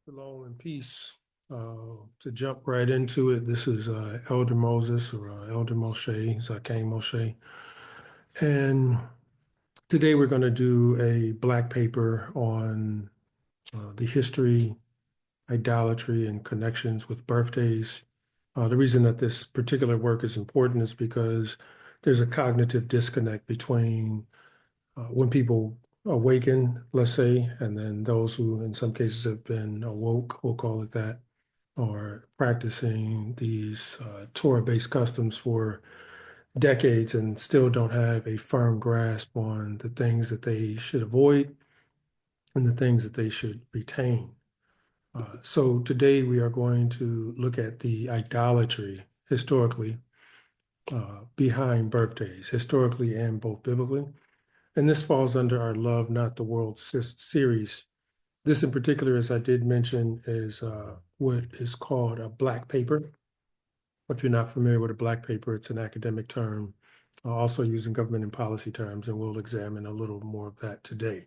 Shalom and peace. To jump right into it, this is Elder Moses or Elder Moshe, Zaken Moshe. And today we're going to do a black paper on the history, idolatry, and connections with birthdays. The reason that this particular work is important is because there's a cognitive disconnect between when people awaken, let's say, and then those who in some cases have been awoke, we'll call it that, or practicing these Torah-based customs for decades and still don't have a firm grasp on the things that they should avoid and the things that they should retain. So today we are going to look at the idolatry historically behind birthdays, historically and both biblically. And this falls under our Love, Not the World series. This in particular, as I did mention, is what is called a black paper. If you're not familiar with a black paper, it's an academic term, also used in government and policy terms, and we'll examine a little more of that today.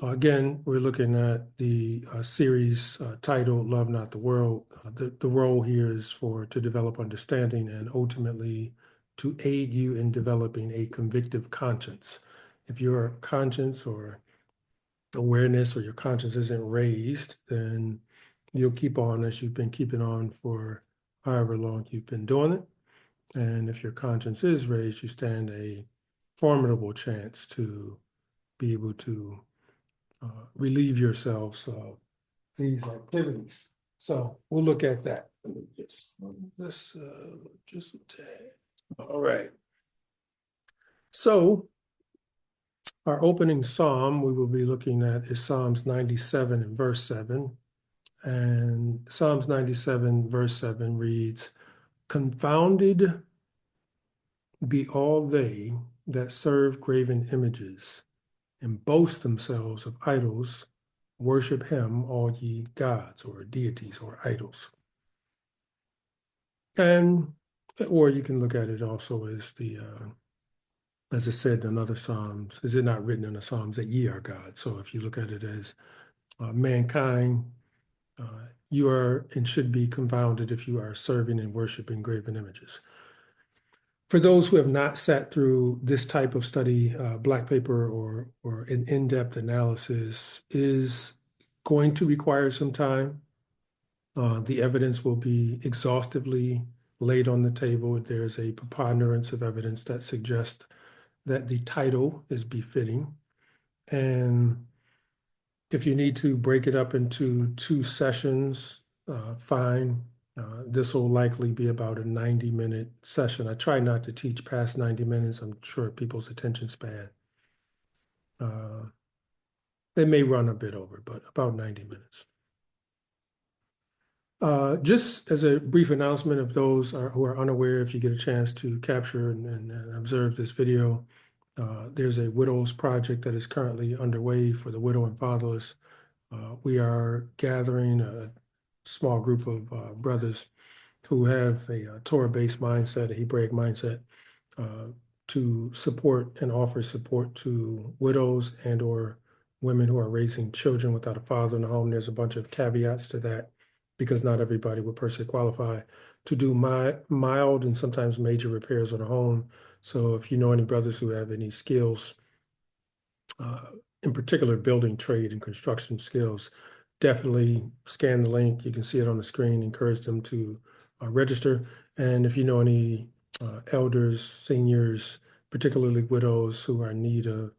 Again, we're looking at the series titled Love, Not the World. The role here is to develop understanding and ultimately to aid you in developing a convictive conscience. If your conscience or awareness or your conscience isn't raised, then you'll keep on as you've been keeping on for however long you've been doing it. And if your conscience is raised, you stand a formidable chance to be able to relieve yourselves of these activities. So we'll look at that. Let me just a tad. All right. So our opening psalm we will be looking at is Psalms 97 and verse 7. And Psalms 97 verse 7 reads, "Confounded be all they that serve graven images and boast themselves of idols, worship him, all ye gods," or deities or idols. And, or you can look at it also as as it said in other Psalms, is it not written in the Psalms that ye are gods? So if you look at it as mankind, you are and should be confounded if you are serving and worshiping graven images. For those who have not sat through this type of study, black paper or an in-depth analysis is going to require some time. The evidence will be exhaustively laid on the table. There's a preponderance of evidence that suggests that the title is befitting. And if you need to break it up into 2 sessions, fine. This will likely be about a 90-minute session. I try not to teach past 90 minutes. I'm sure people's attention span. They may run a bit over, but about 90 minutes. Just as a brief announcement of those who are unaware, if you get a chance to capture and observe this video, there's a widows project that is currently underway for the widow and fatherless. We are gathering a small group of brothers who have a Torah-based mindset, a Hebraic mindset, to support and offer support to widows and or women who are raising children without a father in the home. There's a bunch of caveats to that because not everybody would per se qualify to do mild and sometimes major repairs on a home. So if you know any brothers who have any skills, in particular building trade and construction skills, definitely scan the link. You can see it on the screen. Encourage them to register. And if you know any elders, seniors, particularly widows who are in need of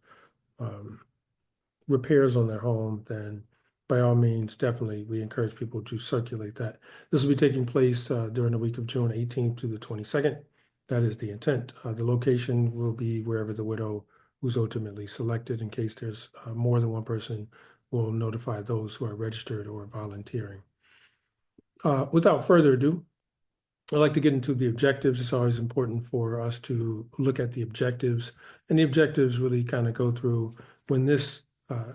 repairs on their home, then by all means, definitely we encourage people to circulate that. This will be taking place during the week of June 18th to the 22nd. That is the intent. The location will be wherever the widow who's ultimately selected. In case there's more than one person, we'll notify those who are registered or volunteering. Without further ado, I'd like to get into the objectives. It's always important for us to look at the objectives. And the objectives really kind of go through when this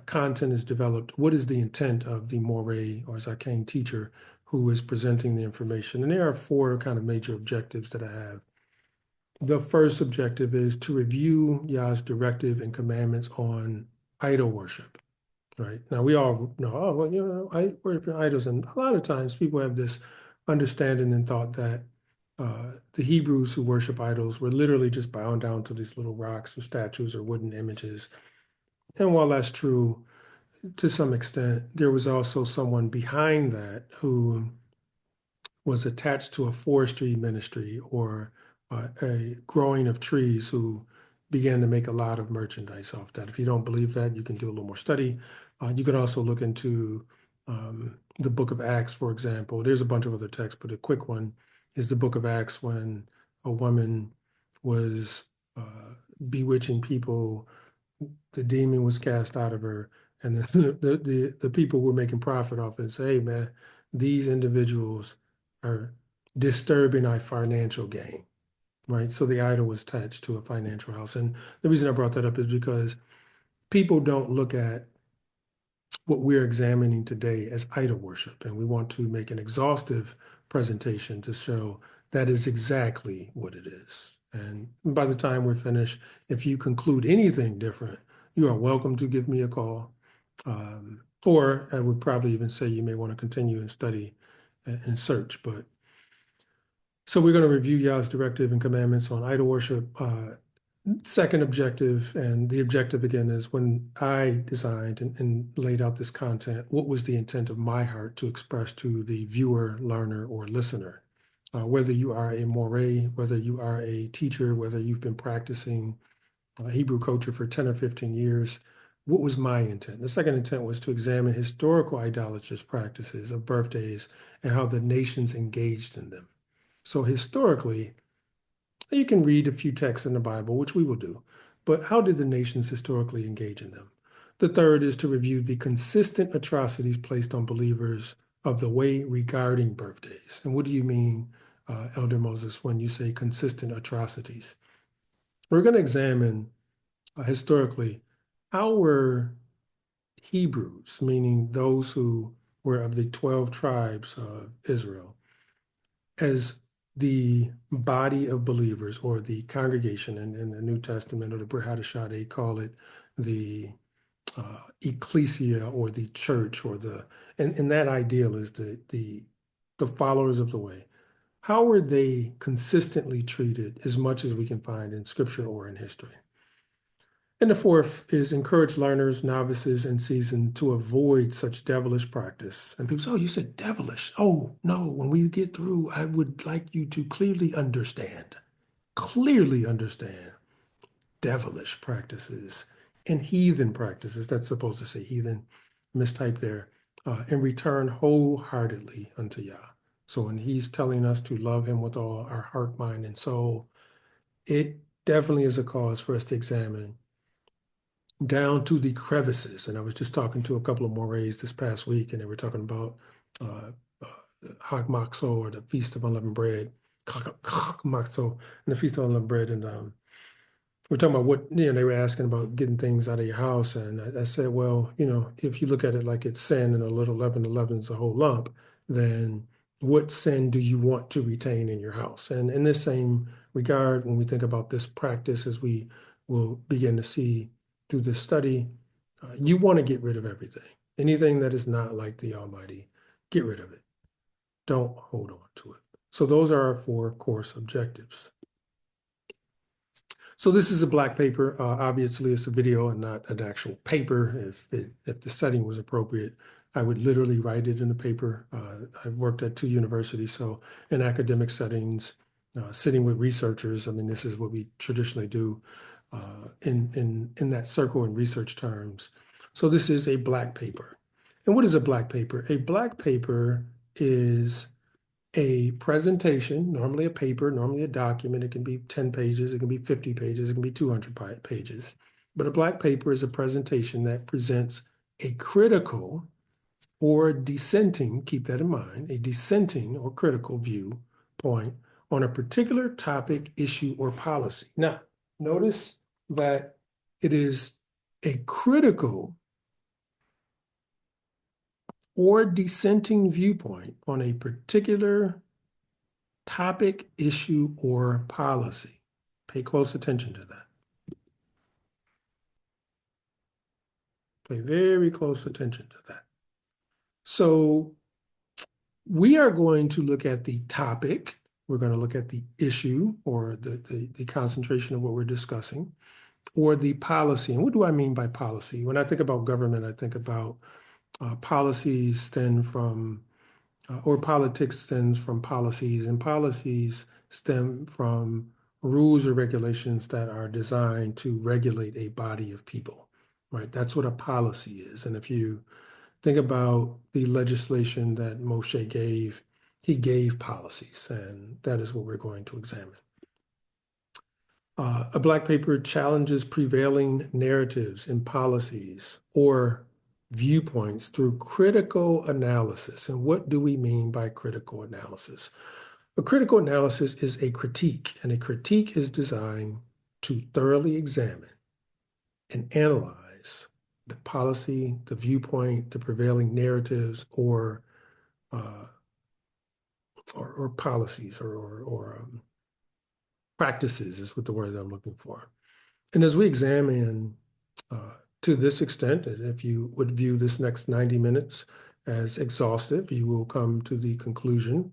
content is developed, what is the intent of the Moreh or Zaken teacher who is presenting the information? And there are 4 kind of major objectives that I have. The first objective is to review Yah's directive and commandments on idol worship. right? Now we all know, oh, well, I worship idols. And a lot of times people have this understanding and thought that the Hebrews who worship idols were literally just bound down to these little rocks or statues or wooden images. And while that's true, to some extent, there was also someone behind that who was attached to a forestry ministry or a growing of trees who began to make a lot of merchandise off that. If you don't believe that, you can do a little more study. You can also look into the book of Acts, for example. There's a bunch of other texts, but a quick one is the book of Acts when a woman was bewitching people, the demon was cast out of her, and the people were making profit off it. Say, hey man, these individuals are disturbing our financial gain, right? So the idol was attached to a financial house. And the reason I brought that up is because people don't look at what we're examining today as idol worship. And we want to make an exhaustive presentation to show that is exactly what it is. And by the time we're finished, if you conclude anything different, you are welcome to give me a call. Or I would probably even say you may want to continue and study and search. But so we're going to review Yah's directive and commandments on idol worship. Second objective, and the objective again is when I designed and laid out this content, what was the intent of my heart to express to the viewer, learner, or listener? Whether you are a moray, whether you are a teacher, whether you've been practicing Hebrew culture for 10 or 15 years, what was my intent? The second intent was to examine historical idolatrous practices of birthdays and how the nations engaged in them. So historically, you can read a few texts in the Bible, which we will do, but how did the nations historically engage in them? The third is to review the consistent atrocities placed on believers of the way regarding birthdays. And what do you mean, Elder Moses, when you say consistent atrocities? We're going to examine historically how were Hebrews, meaning those who were of the 12 tribes of Israel, as the body of believers or the congregation in the New Testament or the Brit Hadashah, they call it the ecclesia or the church or and that ideal is the followers of the way. How were they consistently treated as much as we can find in scripture or in history? And the fourth is encourage learners, novices, and seasoned to avoid such devilish practice. And people say, oh, you said devilish. Oh, no, when we get through, I would like you to clearly understand devilish practices and heathen practices. That's supposed to say heathen, mistype there, and return wholeheartedly unto Yah. So when he's telling us to love him with all our heart, mind, and soul, it definitely is a cause for us to examine down to the crevices. And I was just talking to a couple of Morays this past week, and they were talking about Hag Maxo or the Feast of Unleavened Bread, Chag Maxo, and the Feast of Unleavened Bread. And we're talking about what, they were asking about getting things out of your house. And I said, well, if you look at it like it's sin and a little leaven, the leaven's a whole lump, then what sin do you want to retain in your house? And in this same regard, when we think about this practice, as we will begin to see through this study, you want to get rid of everything. Anything that is not like the Almighty, get rid of it. Don't hold on to it. So those are our four course objectives. So this is a black paper. Obviously, it's a video and not an actual paper. If the setting was appropriate, I would literally write it in the paper. I've worked at 2 universities, so in academic settings, sitting with researchers, I mean, this is what we traditionally do in that circle in research terms. So this is a black paper. And what is a black paper? A black paper is a presentation, normally a paper, normally a document. It can be 10 pages, it can be 50 pages, it can be 200 pages. But a black paper is a presentation that presents a critical or dissenting, keep that in mind, a dissenting or critical viewpoint on a particular topic, issue, or policy. Now, notice that it is a critical or dissenting viewpoint on a particular topic, issue, or policy. Pay close attention to that. Pay very close attention to that. So we are going to look at the topic. We're going to look at the issue or the concentration of what we're discussing, or the policy. And what do I mean by policy? When I think about government, I think about policies stem from, or politics stems from policies, and policies stem from rules or regulations that are designed to regulate a body of people, right? That's what a policy is. And if you think about the legislation that Moshe gave, he gave policies, and that is what we're going to examine. A black paper challenges prevailing narratives and policies or viewpoints through critical analysis. And what do we mean by critical analysis? A critical analysis is a critique, and a critique is designed to thoroughly examine and analyze the policy, the viewpoint, the prevailing narratives, or policies, or practices is what the word that I'm looking for. And as we examine to this extent, if you would view this next 90 minutes as exhaustive, you will come to the conclusion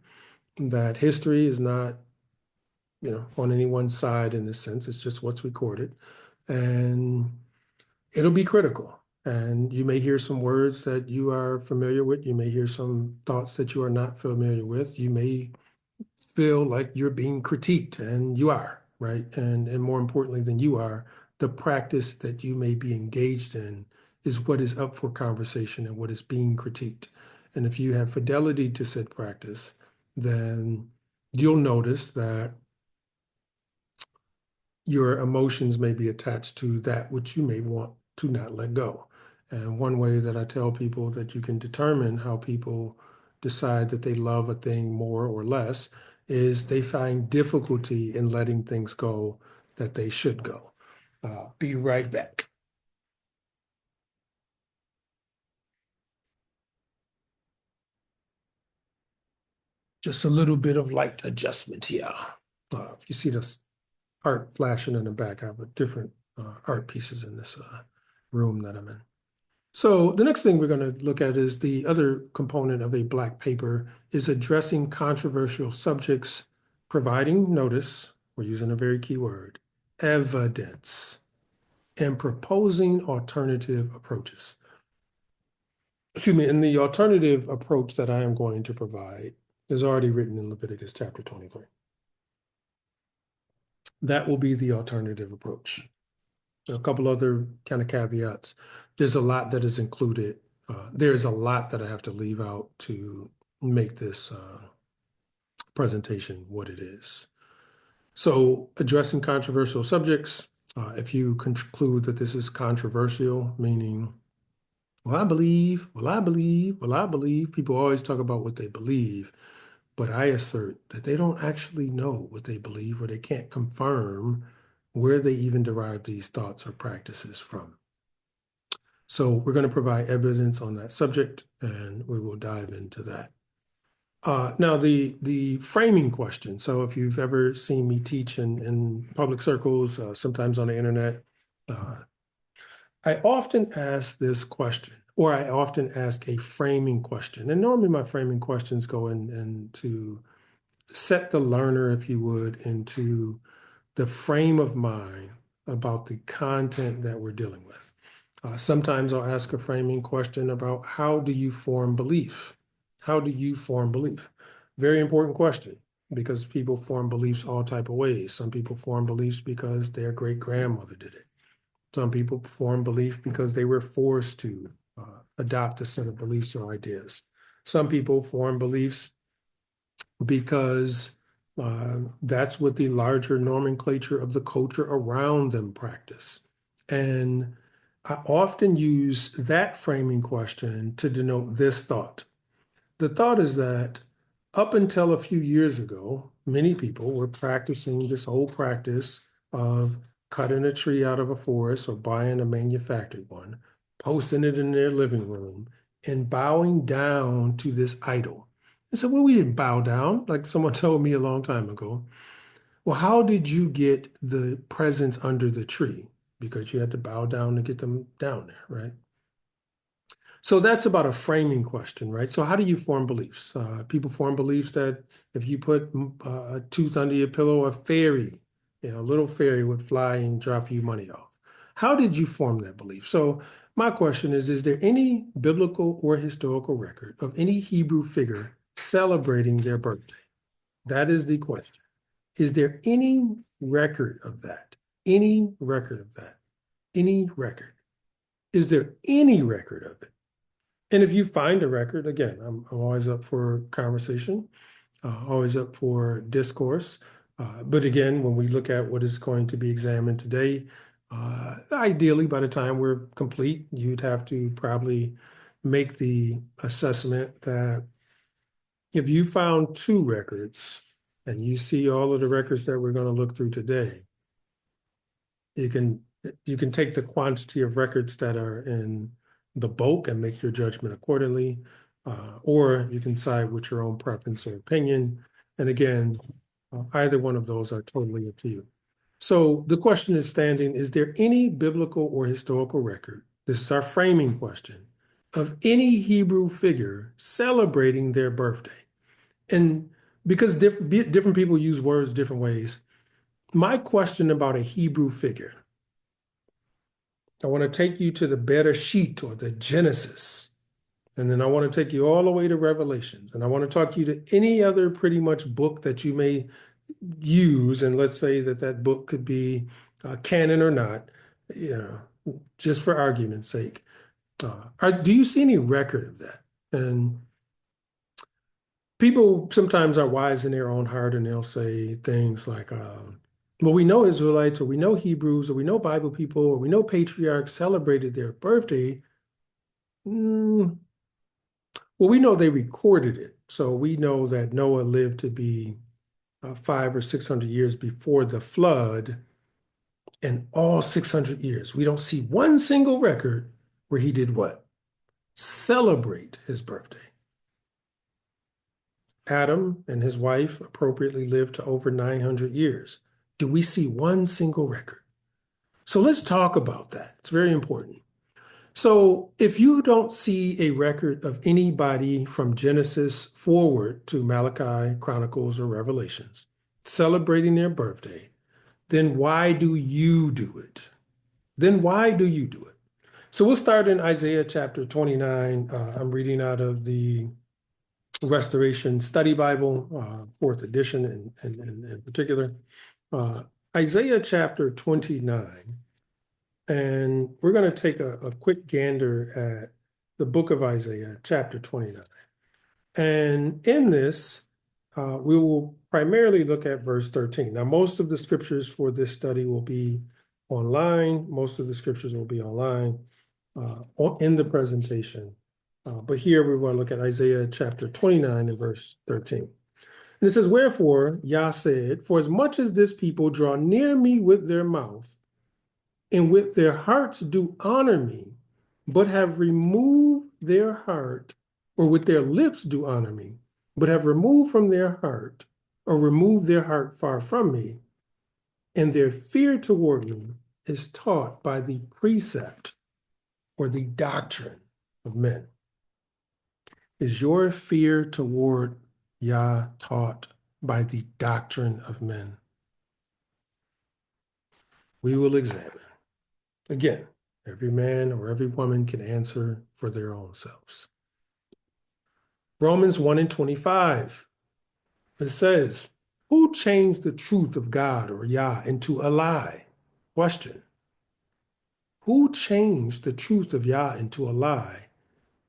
that history is not, on any one side in this sense. It's just what's recorded. And it'll be critical. And you may hear some words that you are familiar with. You may hear some thoughts that you are not familiar with. You may feel like you're being critiqued, and you are, right? And more importantly than you are, the practice that you may be engaged in is what is up for conversation and what is being critiqued. And if you have fidelity to said practice, then you'll notice that your emotions may be attached to that which you may want to not let go. And one way that I tell people that you can determine how people decide that they love a thing more or less is they find difficulty in letting things go that they should go. Be right back. Just a little bit of light adjustment here. If you see the art flashing in the back, I have different art pieces in this room that I'm in. So the next thing we're going to look at is the other component of a black paper is addressing controversial subjects, providing notice, we're using a very key word, evidence, and proposing alternative approaches. Excuse me, and the alternative approach that I am going to provide is already written in Leviticus chapter 23. That will be the alternative approach. A couple other kind of caveats. There's a lot that is included. There's a lot that I have to leave out to make this presentation what it is. So addressing controversial subjects, if you conclude that this is controversial, meaning, well, I believe, people always talk about what they believe, but I assert that they don't actually know what they believe, or they can't confirm where they even derive these thoughts or practices from. So we're going to provide evidence on that subject, and we will dive into that. Now, the framing question. So if you've ever seen me teach in public circles, sometimes on the internet, I often ask this question, or I often ask a framing question. And normally my framing questions go in to set the learner, if you would, into the frame of mind about the content that we're dealing with. Sometimes I'll ask a framing question about how do you form belief? How do you form belief? Very important question, because people form beliefs all type of ways. Some people form beliefs because their great grandmother did it. Some people form belief because they were forced to adopt a set of beliefs or ideas. Some people form beliefs because that's what the larger nomenclature of the culture around them practice. And I often use that framing question to denote this thought. The thought is that up until a few years ago, many people were practicing this old practice of cutting a tree out of a forest or buying a manufactured one, posting it in their living room, and bowing down to this idol. I said, well, we didn't bow down, like someone told me a long time ago. Well, how did you get the presents under the tree? Because you had to bow down to get them down there, right? So that's about a framing question, right? So how do you form beliefs? People form beliefs that if you put a tooth under your pillow, a fairy, a little fairy would fly and drop you money off. How did you form that belief? So my question is there any biblical or historical record of any Hebrew figure celebrating their birthday? That is the question. Is there any record of that? Any record of that? Any record? Is there any record of it? And if you find a record, again, I'm always up for conversation, always up for discourse. But again, when we look at what is going to be examined today, ideally, by the time we're complete, you'd have to probably make the assessment that if you found two records and you see all of the records that we're going to look through today, you can take the quantity of records that are in the bulk and make your judgment accordingly, or you can side with your own preference or opinion. And again, either one of those are totally up to you. So the question is standing, is there any biblical or historical record? This is our framing question of any Hebrew figure celebrating their birthday. And because different people use words different ways, my question about a Hebrew figure, I want to take you to the Bereshit or the Genesis. And then I want to take you all the way to Revelations. And I want to talk you to any other pretty much book that you may use. And let's say that that book could be canon or not, just for argument's sake. Do you see any record of that? And people sometimes are wise in their own heart and they'll say things like, well, we know Israelites, or we know Hebrews, or we know Bible people, or we know patriarchs celebrated their birthday. Well, we know they recorded it. So we know that Noah lived to be 500 or 600 years before the flood. And all 600 years, we don't see one single record where he did what? Celebrate his birthday. Adam and his wife appropriately lived to over 900 years. Do we see one single record? So let's talk about that. It's very important. So if you don't see a record of anybody from Genesis forward to Malachi, Chronicles, or Revelations celebrating their birthday, then why do you do it? Then why do you do it? So we'll start in Isaiah chapter 29. I'm reading out of the Restoration Study Bible, fourth edition in particular. Isaiah chapter 29. And we're going to take a quick gander at the book of Isaiah, chapter 29. And in this, we will primarily look at verse 13. Now, most of the scriptures for this study will be online. Most of the scriptures will be online in the presentation. But here we want to look at Isaiah chapter 29 and verse 13. And it says, wherefore Yah said, for as much as this people draw near me with their mouth, and with their hearts do honor me, but have removed their heart, or with their lips do honor me, but have removed from their heart, or removed their heart far from me, and their fear toward me is taught by the precept or the doctrine of men. Is your fear toward Yah taught by the doctrine of men? We will examine. Again, every man or every woman can answer for their own selves. Romans 1 and 25, it says, who changed the truth of God or Yah into a lie? Question. Who changed the truth of Yah into a lie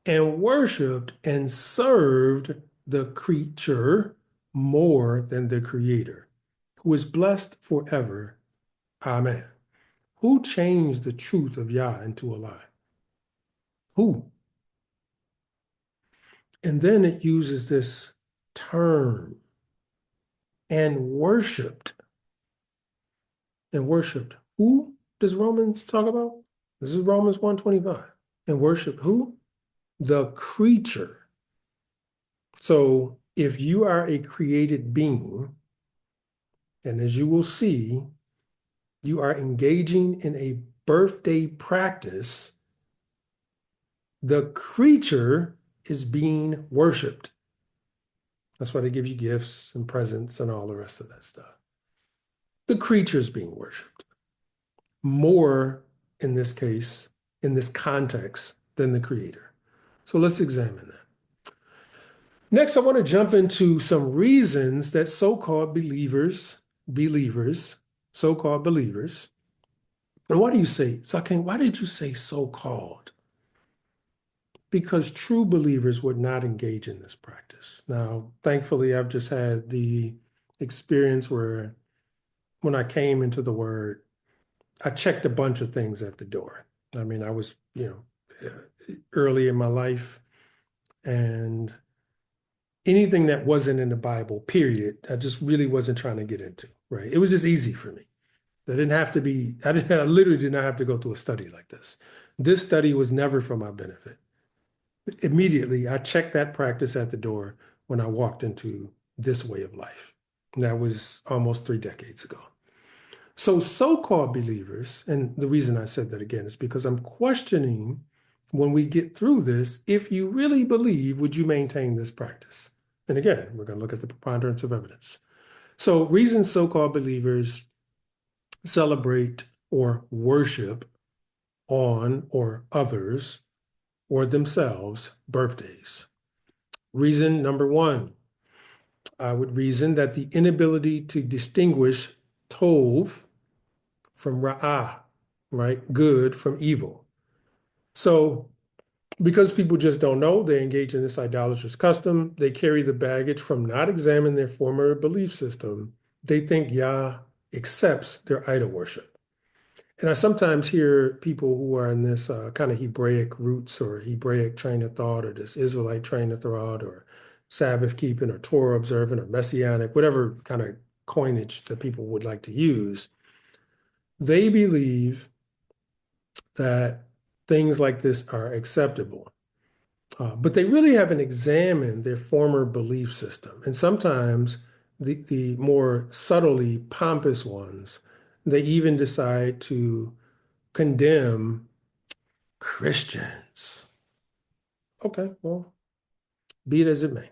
and worshiped and served the creature more than the creator, who is blessed forever? Amen. Who changed the truth of Yah into a lie? Who? And then it uses this term, and worshiped. And worshiped. Who does Romans talk about? This is Romans 1:25. And worshiped who? The creature. So if you are a created being, and as you will see, you are engaging in a birthday practice, The creature is being worshiped. That's why they give you gifts and presents and all the rest of that stuff. The creature is being worshiped more in this case, in this context, than the creator. So let's examine that. Next, I want to jump into some reasons that so-called believers, so-called believers, and why do you say, Sakin, why did you say so-called? Because true believers would not engage in this practice. Now, thankfully, I've just had the experience where when I came into the word, I checked a bunch of things at the door. I mean, I was, early in my life, and anything that wasn't in the Bible, period, I just really wasn't trying to get into, right? It was just easy for me. I didn't have to be, I literally did not have to go through a study like this. This study was never for my benefit. Immediately, I checked that practice at the door when I walked into this way of life. And that was almost 3 decades ago. So so-called believers, and the reason I said that again is because I'm questioning when we get through this, if you really believe, would you maintain this practice? And again, we're going to look at the preponderance of evidence. So reasons so-called believers celebrate or worship on or others or themselves birthdays. Reason number one, I would reason that the inability to distinguish tov from ra'ah, right? Good from evil. So because people just don't know, they engage in this idolatrous custom. They carry the baggage from not examining their former belief system. They think Yah accepts their idol worship. And I sometimes hear people who are in this kind of Hebraic roots or Hebraic train of thought or this Israelite train of thought or Sabbath keeping or Torah observant or Messianic, whatever kind of coinage that people would like to use. They believe that things like this are acceptable. But they really haven't examined their former belief system. And sometimes the more subtly pompous ones, they even decide to condemn Christians. Okay, well, be it as it may.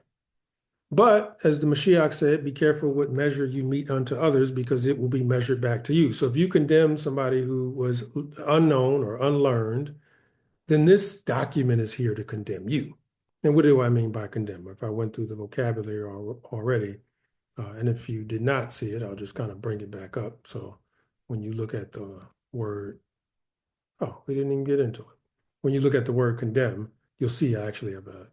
But as the Mashiach said, be careful what measure you mete unto others because it will be measured back to you. So if you condemn somebody who was unknown or unlearned, then this document is here to condemn you. And what do I mean by condemn? If I went through the vocabulary already, and if you did not see it, I'll just kind of bring it back up. So when you look at the word, oh, we didn't even get into it. When you look at the word condemn, you'll see I actually have a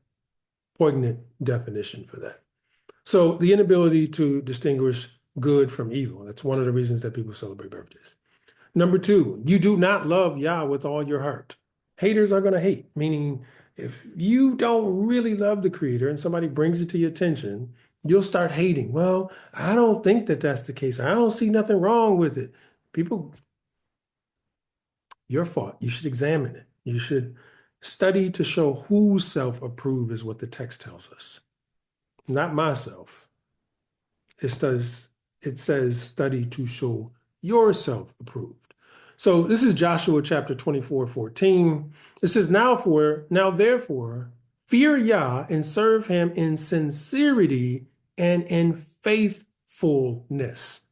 poignant definition for that. So the inability to distinguish good from evil, that's one of the reasons that people celebrate birthdays. Number two, you do not love Yah with all your heart. Haters are going to hate, meaning if you don't really love the creator and somebody brings it to your attention, you'll start hating. Well, I don't think that that's the case. I don't see nothing wrong with it. People, your fault. You should examine it. You should study to show whose self-approve is what the text tells us, not myself. It says study to show yourself approved. So this is Joshua chapter 24:14. It says, now therefore, fear Yah and serve him in sincerity and in faithfulness.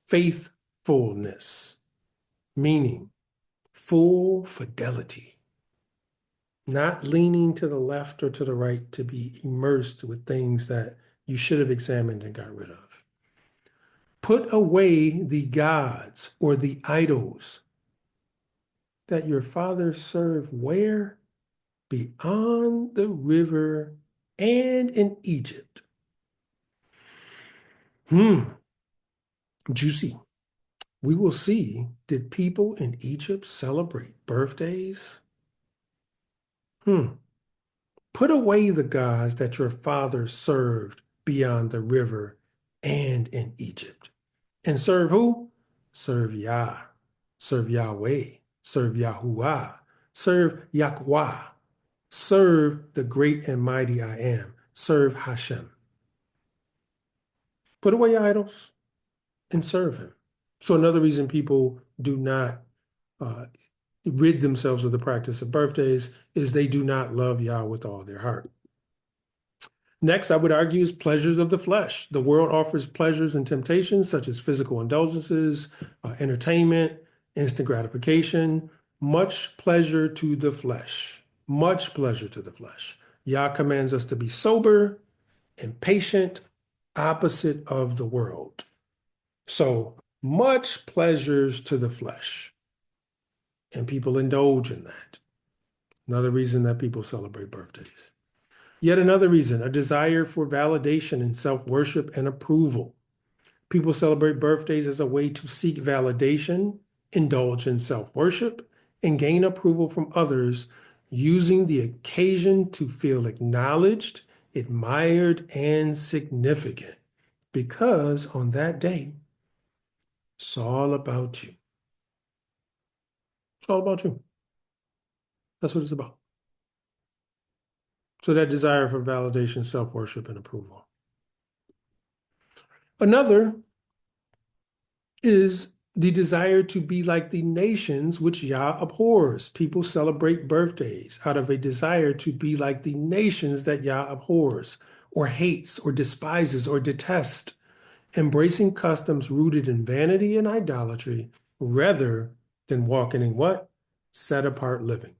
Faithfulness, meaning full fidelity, not leaning to the left or to the right to be immersed with things that you should have examined and got rid of. Put away the gods or the idols that your fathers served where? Beyond the river and in Egypt. Juicy. We will see, did people in Egypt celebrate birthdays? Put away the gods that your fathers served beyond the river and in Egypt. And serve who? Serve Yah, serve Yahweh, serve Yahuwah, serve Yahweh, serve the great and mighty I am, serve Hashem. Put away your idols and serve him. So another reason people do not rid themselves of the practice of birthdays is they do not love Yah with all their heart. Next, I would argue is pleasures of the flesh. The world offers pleasures and temptations such as physical indulgences, entertainment, instant gratification, much pleasure to the flesh, much pleasure to the flesh. Yah commands us to be sober and patient, opposite of the world. So much pleasures to the flesh, and people indulge in that. Another reason that people celebrate birthdays. Yet another reason, a desire for validation and self-worship and approval. People celebrate birthdays as a way to seek validation, indulge in self-worship, and gain approval from others, using the occasion to feel acknowledged, admired, and significant. Because on that day, it's all about you. It's all about you. That's what it's about. So that desire for validation, self-worship, and approval. Another is the desire to be like the nations which Yah abhors. People celebrate birthdays out of a desire to be like the nations that Yah abhors, or hates, or despises, or detests, embracing customs rooted in vanity and idolatry rather than walking in what? Set apart living,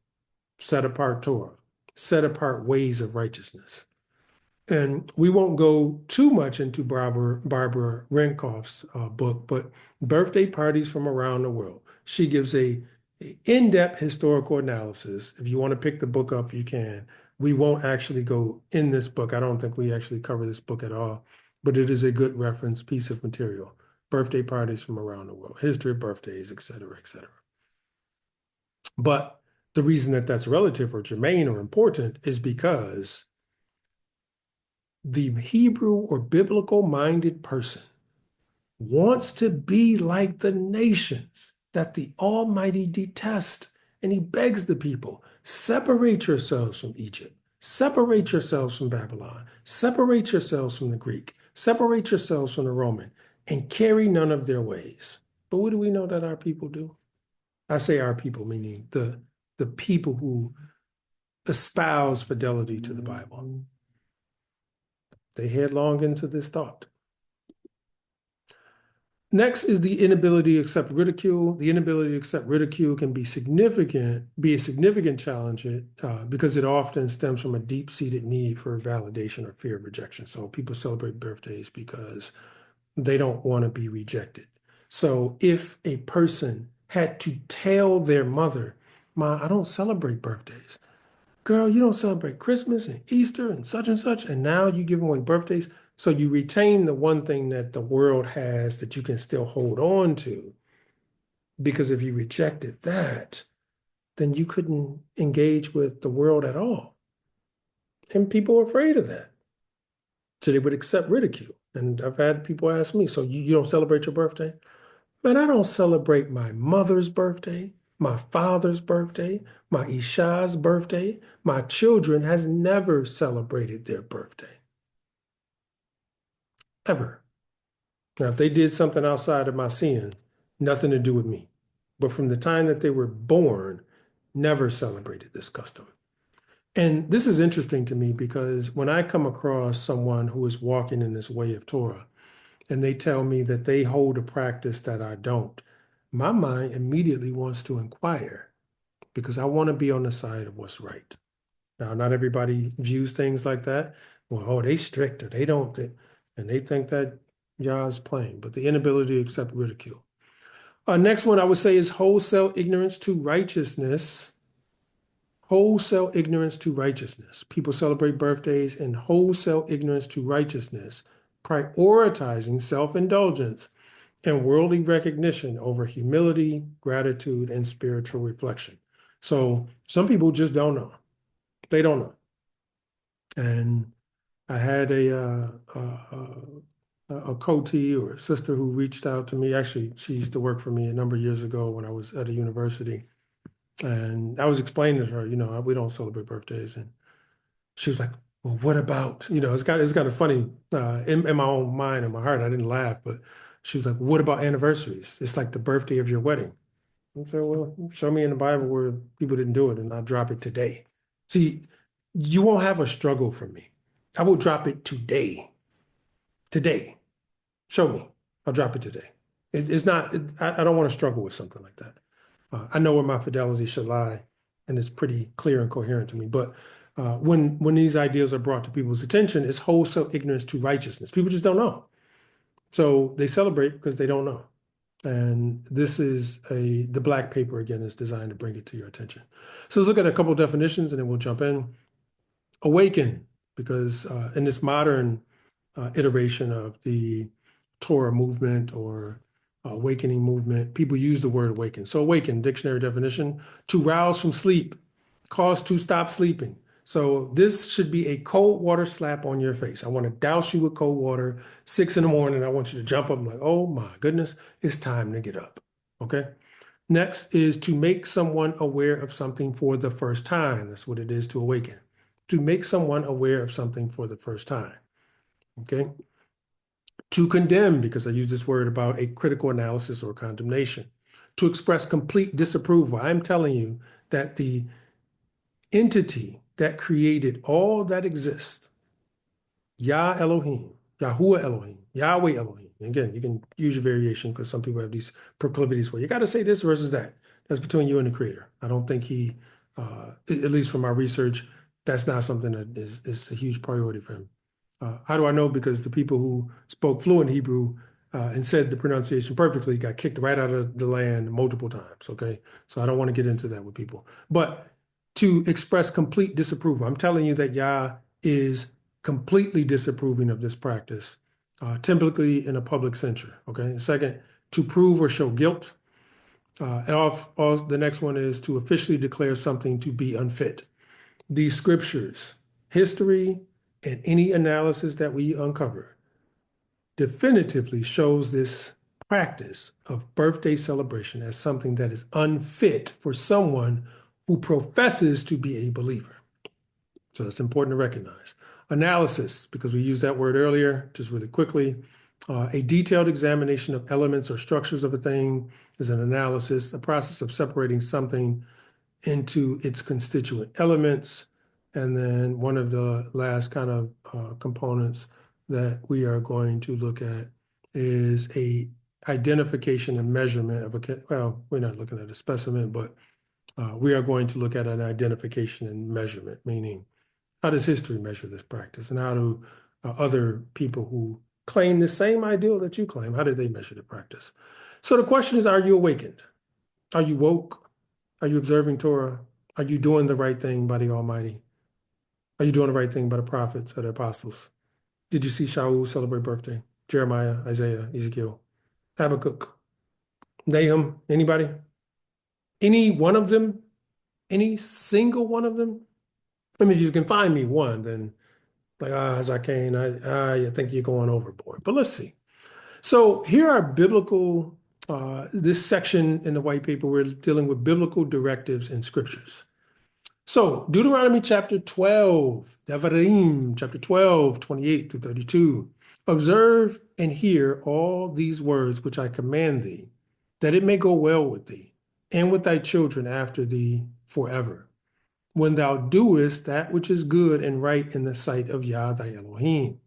set apart Torah, set apart ways of righteousness. And we won't go too much into Barbara Renkoff's book, but Birthday Parties from Around the World. She gives a in-depth historical analysis. If you want to pick the book up, you can. We won't actually go in this book. I don't think we actually cover this book at all, but it is a good reference piece of material. Birthday Parties from Around the World, history of birthdays, et cetera, et cetera. But the reason that that's relative or germane or important is because the Hebrew or biblical-minded person wants to be like the nations that the Almighty detests, and he begs the people, separate yourselves from Egypt, separate yourselves from Babylon, separate yourselves from the Greek, separate yourselves from the Roman, and carry none of their ways. But what do we know that our people do? I say our people, meaning the people who espouse fidelity to the Bible. They headlong into this thought. Next is the inability to accept ridicule. The inability to accept ridicule can be a significant challenge because it often stems from a deep-seated need for validation or fear of rejection. So people celebrate birthdays because they don't want to be rejected. So if a person had to tell their mother, "Ma, I don't celebrate birthdays." "Girl, you don't celebrate Christmas and Easter and such, and now you give away birthdays." So you retain the one thing that the world has that you can still hold on to. Because if you rejected that, then you couldn't engage with the world at all. And people are afraid of that. So they would accept ridicule. And I've had people ask me, "So you don't celebrate your birthday?" "Man, I don't celebrate my mother's birthday, my father's birthday, my Isha's birthday. My children has never celebrated their birthday. Ever. Now, if they did something outside of my sin, nothing to do with me. But from the time that they were born, never celebrated this custom." And this is interesting to me because when I come across someone who is walking in this way of Torah, and they tell me that they hold a practice that I don't, my mind immediately wants to inquire because I want to be on the side of what's right. Now, not everybody views things like that. Well, oh, they strict or they don't, and they think that Yah is playing, but the inability to accept ridicule. Next one I would say is wholesale ignorance to righteousness. Wholesale ignorance to righteousness. People celebrate birthdays in wholesale ignorance to righteousness, prioritizing self-indulgence and worldly recognition over humility, gratitude, and spiritual reflection. So some people just don't know. They don't know. And I had a coatee or a sister who reached out to me. Actually, she used to work for me a number of years ago when I was at a university. And I was explaining to her, we don't celebrate birthdays. And she was like, "Well, what about," it's kind of funny in my own mind, in my heart. I didn't laugh, but she was like, "What about anniversaries? It's like the birthday of your wedding." And so, well, show me in the Bible where people didn't do it, and I'll drop it today. See, you won't have a struggle from me. I will drop it today. Today. Show me. I'll drop it today. It's not, I don't want to struggle with something like that. I know where my fidelity should lie, and it's pretty clear and coherent to me. But when these ideas are brought to people's attention, it's wholesale ignorance to righteousness. People just don't know. So they celebrate because they don't know. And this is the black paper, again, is designed to bring it to your attention. So let's look at a couple of definitions and then we'll jump in. Awaken, because in this modern iteration of the Torah movement or awakening movement, people use the word awaken. So awaken, dictionary definition, to rouse from sleep, cause to stop sleeping. So this should be a cold water slap on your face. I want to douse you with cold water, 6 in the morning. I want you to jump up and like, oh my goodness, it's time to get up. Okay. Next is to make someone aware of something for the first time. That's what it is to awaken. To make someone aware of something for the first time. Okay. To condemn, because I use this word about a critical analysis or condemnation. To express complete disapproval. I'm telling you that the entity that created all that exists, Yah Elohim, Yahuwah Elohim, Yahweh Elohim. And again, you can use your variation because some people have these proclivities where you got to say this versus that. That's between you and the creator. I don't think at least from my research, that's not something that is a huge priority for him. How do I know? Because the people who spoke fluent Hebrew and said the pronunciation perfectly got kicked right out of the land multiple times. Okay. So I don't want to get into that with people. But to express complete disapproval, I'm telling you that Yah is completely disapproving of this practice, typically in a public censure. Okay. Second, to prove or show guilt. The next one is to officially declare something to be unfit. The scriptures, history, and any analysis that we uncover definitively shows this practice of birthday celebration as something that is unfit for someone who professes to be a believer. So it's important to recognize. Analysis, because we used that word earlier, just really quickly. A detailed examination of elements or structures of a thing is an analysis, a process of separating something into its constituent elements. And then one of the last kind of components that we are going to look at is a identification and measurement of well, we're not looking at a specimen, but we are going to look at an identification and measurement, meaning how does history measure this practice, and how do other people who claim the same ideal that you claim, how did they measure the practice? So the question is, are you awakened? Are you woke? Are you observing Torah? Are you doing the right thing by the Almighty? Are you doing the right thing by the prophets or the apostles? Did you see Shaul celebrate birthday? Jeremiah, Isaiah, Ezekiel, Habakkuk, Nahum, anybody? Any one of them? Any single one of them? I mean, if you can find me one, then like, Zakane, I think you're going overboard. But let's see. So here are biblical, this section in the white paper, we're dealing with biblical directives in scriptures. So Deuteronomy chapter 12, Devarim, chapter 12, 28 through 32. Observe and hear all these words which I command thee, that it may go well with thee, and with thy children after thee forever, when thou doest that which is good and right in the sight of Yah thy Elohim.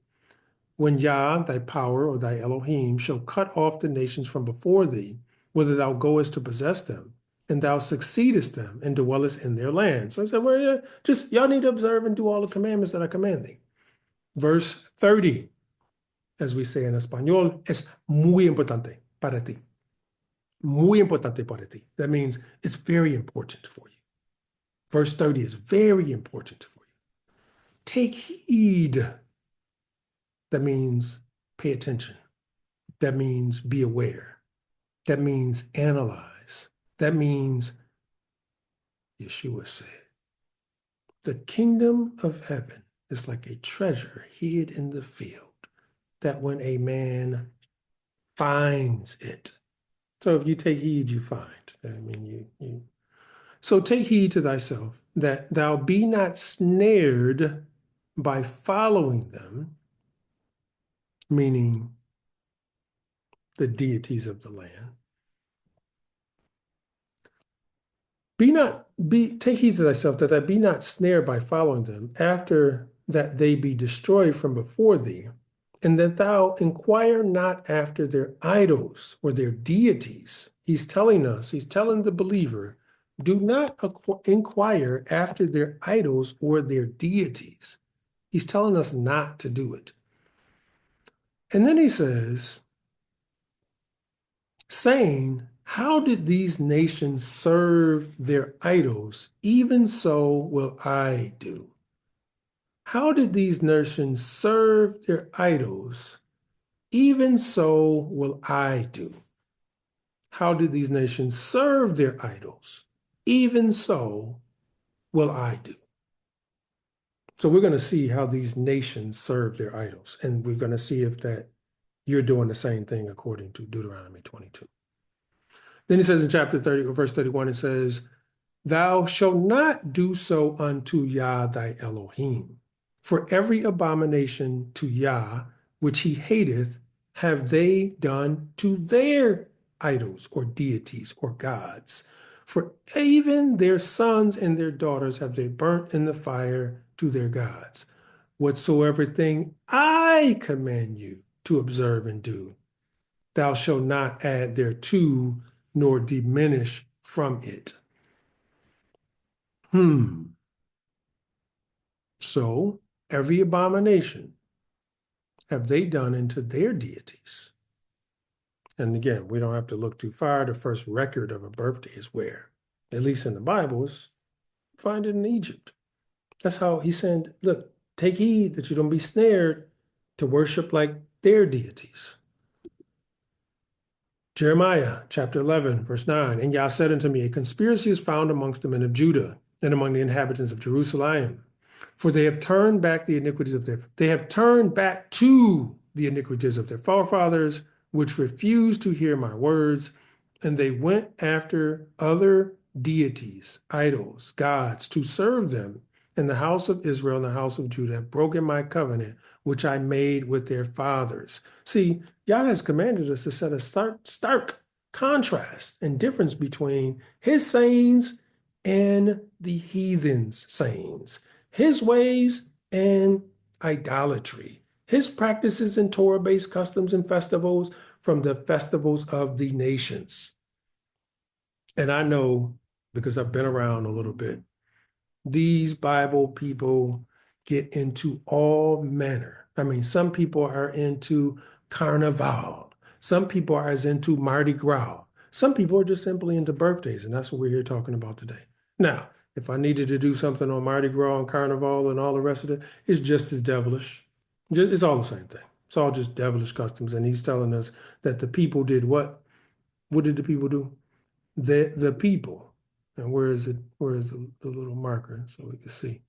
When Yah thy power or thy Elohim shall cut off the nations from before thee, whither thou goest to possess them, and thou succeedest them and dwellest in their land. So I said, well, yeah, just y'all need to observe and do all the commandments that I command thee. Verse 30, as we say in Espanol, es muy importante para ti. Muy importante para ti. That means it's very important for you. Verse 30 is very important for you. Take heed. That means pay attention. That means be aware. That means analyze. That means, Yeshua said, the kingdom of heaven is like a treasure hid in the field, that when a man finds it. So if you take heed, you find. I mean, So take heed to thyself, that thou be not snared by following them, meaning the deities of the land, Take heed to thyself that I be not snared by following them, after that they be destroyed from before thee, and that thou inquire not after their idols or their deities. He's telling the believer, do not inquire after their idols or their deities. He's telling us not to do it. And then he says, saying, how did these nations serve their idols? Even so will I do. How did these nations serve their idols? Even so will I do. How did these nations serve their idols? Even so will I do. So we're going to see how these nations serve their idols, and we're going to see if that you're doing the same thing according to Deuteronomy 22. Then he says in chapter 30, or verse 31, it says, thou shalt not do so unto Yah thy Elohim. For every abomination to Yah, which he hateth, have they done to their idols or deities or gods. For even their sons and their daughters have they burnt in the fire to their gods. Whatsoever thing I command you to observe and do, thou shalt not add thereto, nor diminish from it. So every abomination have they done into their deities. And again, we don't have to look too far. The first record of a birthday is where, at least in the Bibles, find it in Egypt. That's how he's saying, look, take heed that you don't be snared to worship like their deities. Jeremiah chapter 11, verse 9, and Yah said unto me, a conspiracy is found amongst the men of Judah and among the inhabitants of Jerusalem. For they have turned back to the iniquities of their forefathers, which refused to hear my words, and they went after other deities, idols, gods, to serve them. And the house of Israel and the house of Judah have broken my covenant, which I made with their fathers. See, Yah has commanded us to set a stark contrast and difference between his sayings and the heathens' sayings, his ways and idolatry, his practices and Torah-based customs and festivals from the festivals of the nations. And I know, because I've been around a little bit, these Bible people get into all manner. I mean, some people are into Carnival. Some people are as into Mardi Gras. Some people are just simply into birthdays, and that's what we're here talking about today. Now, if I needed to do something on Mardi Gras and Carnival and all the rest of it, it's just as devilish. It's all the same thing. It's all just devilish customs. And he's telling us that the people did what? What did the people do? The people. And where is it? Where is the little marker so we can see?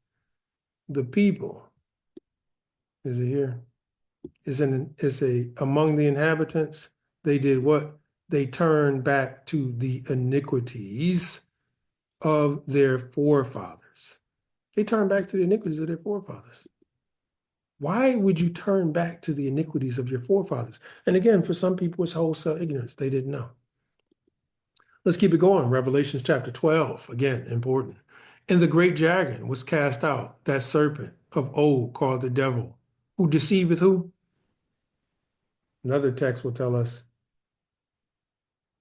The people. Is it here? Is among the inhabitants. They did what? They turned back to the iniquities of their forefathers. They turned back to the iniquities of their forefathers. Why would you turn back to the iniquities of your forefathers? And again, for some people, it's wholesale ignorance. They didn't know. Let's keep it going. Revelation chapter 12, again, important. And the great dragon was cast out, that serpent of old called the devil, who deceiveth who? Another text will tell us,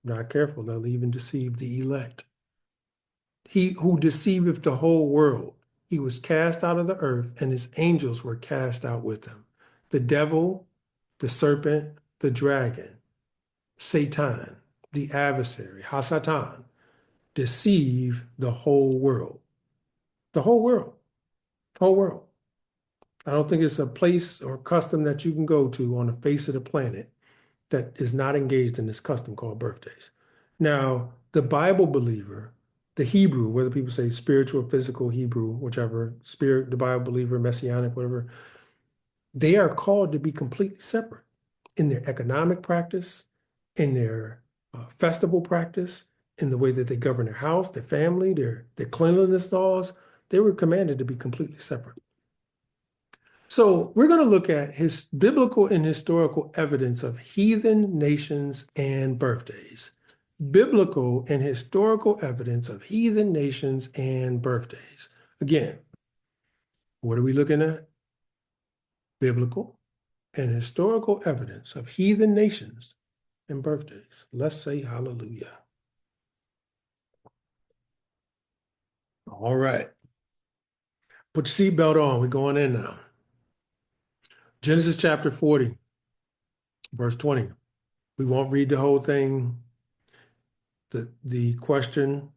not careful, they'll even deceive the elect. He who deceiveth the whole world. He was cast out of the earth, and his angels were cast out with him. The devil, the serpent, the dragon, Satan, the adversary, Hasatan, deceive the whole world. The whole world. Whole world. I don't think it's a place or custom that you can go to on the face of the planet that is not engaged in this custom called birthdays. Now, the Bible believer, the Hebrew, whether people say spiritual or physical Hebrew, whichever, spirit, the Bible believer, messianic, whatever, they are called to be completely separate in their economic practice, in their festival practice, in the way that they govern their house, their family, their cleanliness laws. They were commanded to be completely separate. So we're going to look at his biblical and historical evidence of heathen nations and birthdays. biblical and historical evidence of heathen nations and birthdays. Again, what are we looking at? Biblical and historical evidence of heathen nations and birthdays. Let's say hallelujah. All right. Put your seatbelt on. We're going in now. Genesis chapter 40, verse 20. We won't read the whole thing. The question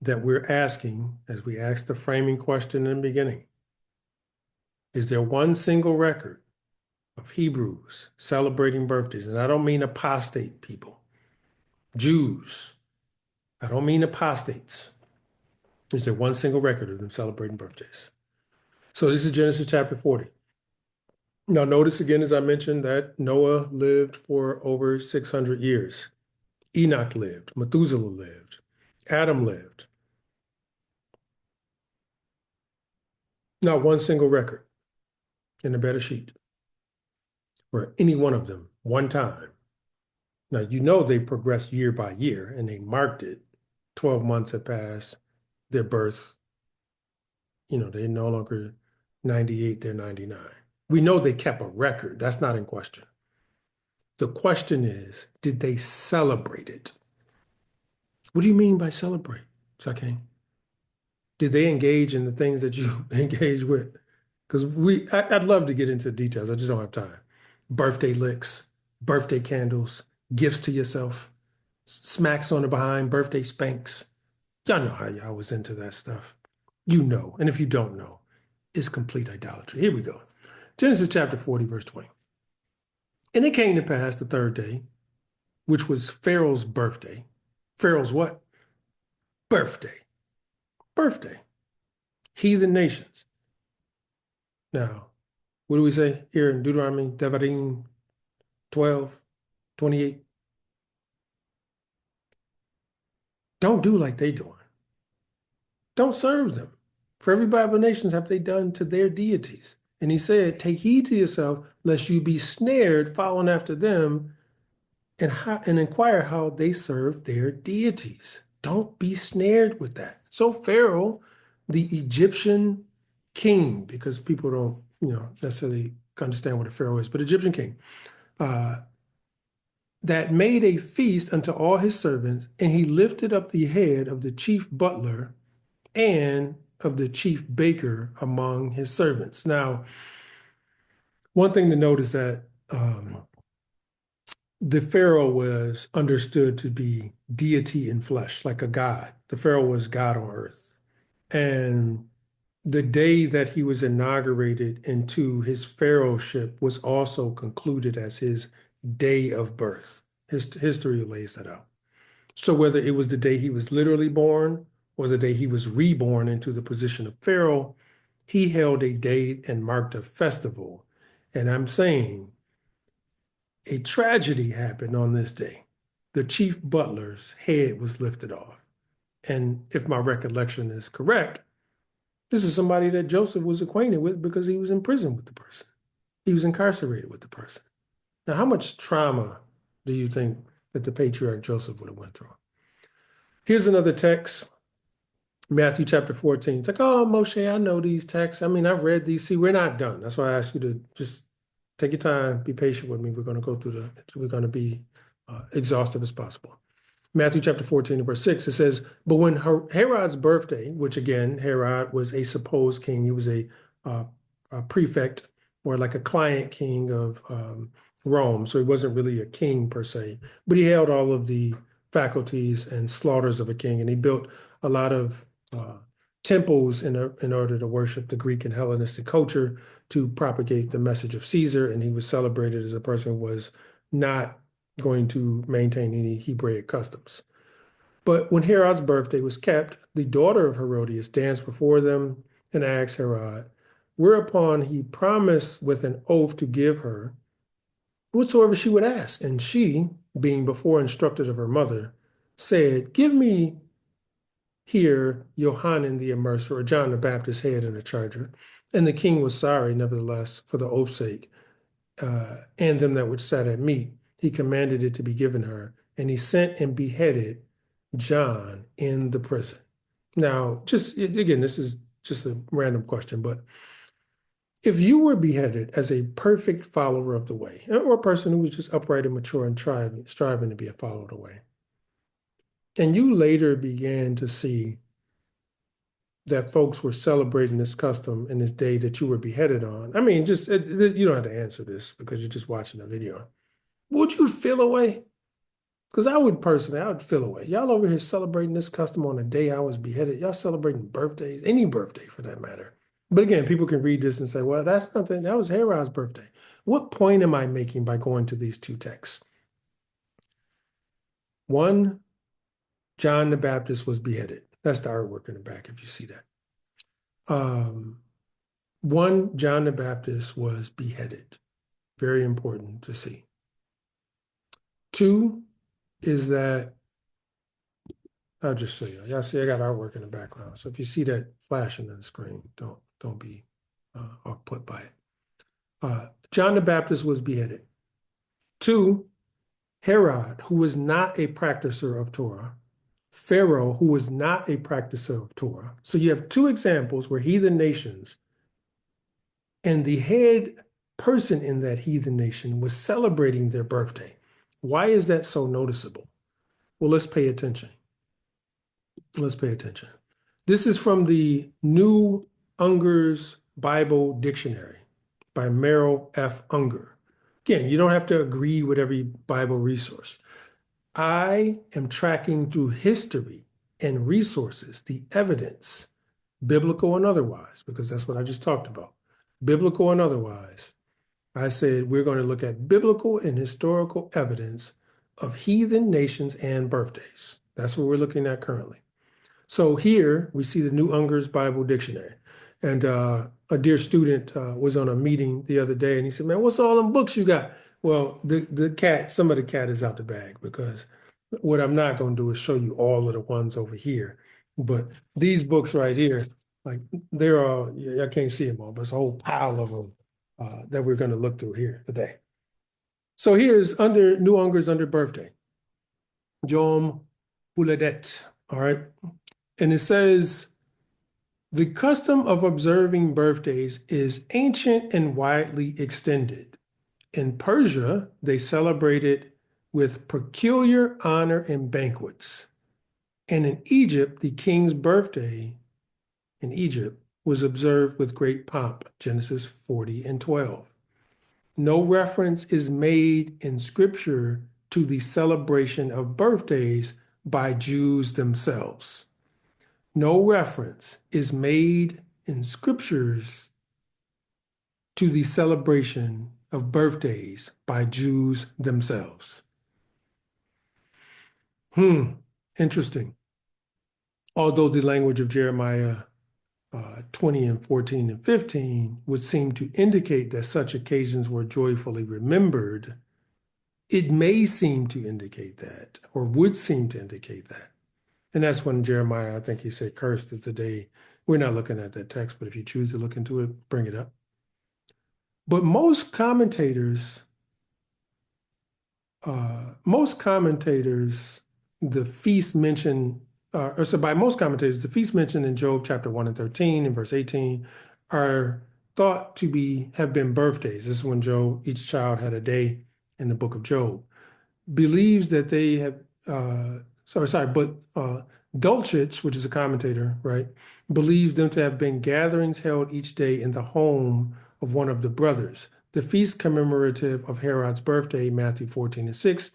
that we're asking, as we asked the framing question in the beginning, is there one single record of Hebrews celebrating birthdays? And I don't mean apostate people, Jews. I don't mean apostates. Is there one single record of them celebrating birthdays? So this is Genesis chapter 40. Now notice again, as I mentioned, that Noah lived for over 600 years. Enoch lived, Methuselah lived, Adam lived. Not one single record in a better sheet for any one of them one time. Now, you know they progressed year by year and they marked it. 12 months had passed, their birth, they're no longer 98, they're 99. We know they kept a record. That's not in question. The question is, did they celebrate it? What do you mean by celebrate, Sakane? Did they engage in the things that you engage with? Because I'd love to get into details. I just don't have time. Birthday licks, birthday candles, gifts to yourself, smacks on the behind, birthday spanks. Y'all know how y'all was into that stuff. You know. And if you don't know, it's complete idolatry. Here we go. Genesis chapter 40, verse 20. And it came to pass the third day, which was Pharaoh's birthday. Pharaoh's what? Birthday. Birthday. Heathen nations. Now, what do we say here in Deuteronomy, Devarim 12, 28? Don't do like they doing. Don't serve them. For every abomination have they done to their deities. And he said, take heed to yourself, lest you be snared following after them and inquire how they serve their deities. Don't be snared with that. So Pharaoh, the Egyptian king, because people don't, necessarily understand what a pharaoh is, but Egyptian king, that made a feast unto all his servants, and he lifted up the head of the chief butler and of the chief baker among his servants. Now, one thing to note is that the Pharaoh was understood to be deity in flesh, like a god. The Pharaoh was God on earth. And the day that he was inaugurated into his pharaohship was also concluded as his day of birth. History lays that out. So whether it was the day he was literally born or the day he was reborn into the position of Pharaoh, he held a day and marked a festival. And I'm saying a tragedy happened on this day. The chief butler's head was lifted off. And if my recollection is correct, this is somebody that Joseph was acquainted with because he was in prison with the person. He was incarcerated with the person. Now, how much trauma do you think that the patriarch Joseph would have went through? Here's another text, Matthew chapter 14. It's like, oh, Moshe, I know these texts. I mean, I've read these. See, we're not done. That's why I ask you to just take your time, be patient with me. We're going to go through we're going to be exhaustive as possible. Matthew chapter 14 and verse 6, it says, but when Herod's birthday, which again, Herod was a supposed king, he was a prefect or like a client king of Rome. So he wasn't really a king per se, but he held all of the faculties and slaughters of a king. And he built a lot of temples in order to worship the Greek and Hellenistic culture to propagate the message of Caesar. And he was celebrated as a person who was not going to maintain any Hebraic customs. But when Herod's birthday was kept, the daughter of Herodias danced before them and asked Herod, whereupon he promised with an oath to give her whatsoever she would ask. And she, being before instructed of her mother, said, give me here Johanan the Immerser, or John the Baptist's head in a charger. And the king was sorry, nevertheless, for the oath's sake, and them that which sat at meat. He commanded it to be given her, and he sent and beheaded John in the prison. Now, just again, this is just a random question, but if you were beheaded as a perfect follower of the way, or a person who was just upright and mature and striving to be a follower of the way, and you later began to see that folks were celebrating this custom in this day that you were beheaded on, I mean, just you don't have to answer this because you're just watching a video. Would you feel away? Because I would feel away. Y'all over here celebrating this custom on the day I was beheaded. Y'all celebrating birthdays, any birthday for that matter. But again, people can read this and say, well, that's nothing. That was Herod's birthday. What point am I making by going to these two texts? One, John the Baptist was beheaded. That's the artwork in the back, if you see that. One, John the Baptist was beheaded. Very important to see. Two is that, I'll just show you. Y'all see I got artwork in the background. So if you see that flashing on the screen, don't be off put by it. John the Baptist was beheaded. Two, Herod, who was not a practicer of Torah. Pharaoh, who was not a practicer of Torah. So you have two examples where heathen nations and the head person in that heathen nation was celebrating their birthday. Why is that so noticeable? Well, let's pay attention. Let's pay attention. This is from the New Unger's Bible Dictionary by Merrill F. Unger. Again, you don't have to agree with every Bible resource. I am tracking through history and resources, the evidence, biblical and otherwise, because that's what I just talked about. Biblical and otherwise. I said we're going to look at biblical and historical evidence of heathen nations and birthdays. That's what we're looking at currently. So here we see the New Unger's Bible Dictionary. And a dear student was on a meeting the other day and he said, man, what's all them books you got? Well, some of the cat is out the bag because what I'm not going to do is show you all of the ones over here. But these books right here, like they're all, I can't see them all, but it's a whole pile of them that we're going to look through here today. So here's under New Unger's under birthday, Yom Huladet, all right? And it says, the custom of observing birthdays is ancient and widely extended. In Persia, they celebrated with peculiar honor and banquets. And in Egypt, the king's birthday in Egypt was observed with great pomp, Genesis 40 and 12. No reference is made in Scripture to the celebration of birthdays by Jews themselves. No reference is made in Scriptures to the celebration of birthdays by Jews themselves. Interesting. Although the language of Jeremiah 20 and 14 and 15 would seem to indicate that such occasions were joyfully remembered, it may seem to indicate that, or would seem to indicate that. And that's when Jeremiah, I think he said, cursed is the day. We're not looking at that text, but if you choose to look into it, bring it up. But most commentators, the feast mentioned, by most commentators, the feast mentioned in Job chapter 1 and 13 and verse 18 are thought to have been birthdays. This is when each child had a day in the book of Job. Believes that they have, Dulcich, which is a commentator, right, believes them to have been gatherings held each day in the home of one of the brothers. The feast commemorative of Herod's birthday, Matthew 14 and 6,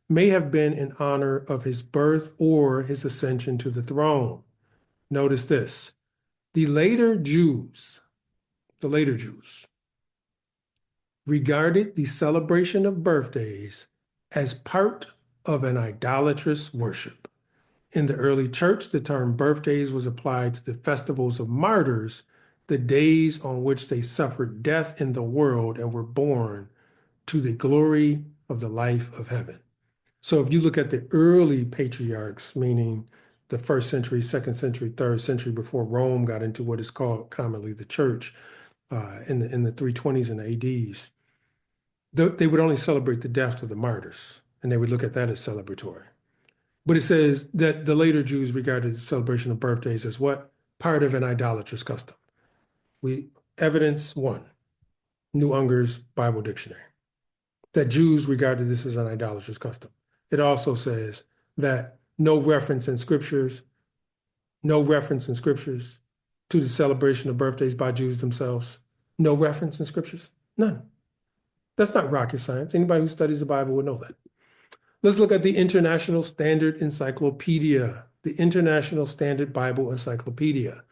may have been in honor of his birth or his ascension to the throne. Notice this. The later Jews regarded the celebration of birthdays as part of an idolatrous worship. In the early church, the term birthdays was applied to the festivals of martyrs, the days on which they suffered death in the world and were born to the glory of the life of heaven. So if you look at the early patriarchs, meaning the 1st century, 2nd century, 3rd century, before Rome got into what is called commonly the church in the 320s and the ADs, they would only celebrate the death of the martyrs. and they would look at that as celebratory. But it says that the later Jews regarded the celebration of birthdays as what? Part of an idolatrous custom. Evidence one, New Unger's Bible Dictionary, that Jews regarded this as an idolatrous custom. It also says that no reference in scriptures to the celebration of birthdays by Jews themselves. No reference in scriptures? None. That's not rocket science. Anybody who studies the Bible would know that. Let's look at the International Standard Encyclopedia, the International Standard Bible Encyclopedia.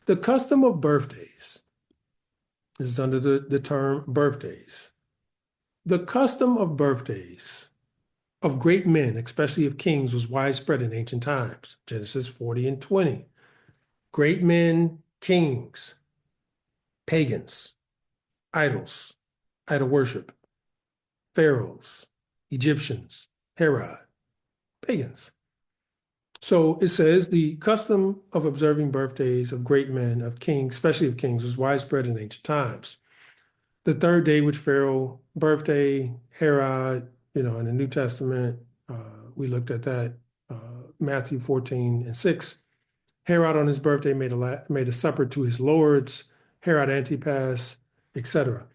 The custom of birthdays, this is under the term birthdays. The custom of birthdays of great men, especially of kings, was widespread in ancient times. Genesis 40 and 20. Great men, kings, pagans, idols, idol worship, pharaohs, Egyptians, Herod, pagans. So it says the custom of observing birthdays of great men, of kings, especially of kings, was widespread in ancient times. The third day, which Pharaoh birthday, Herod, in the New Testament, we looked at that, Matthew 14 and 6. Herod on his birthday made a supper to his lords, Herod Antipas, etc.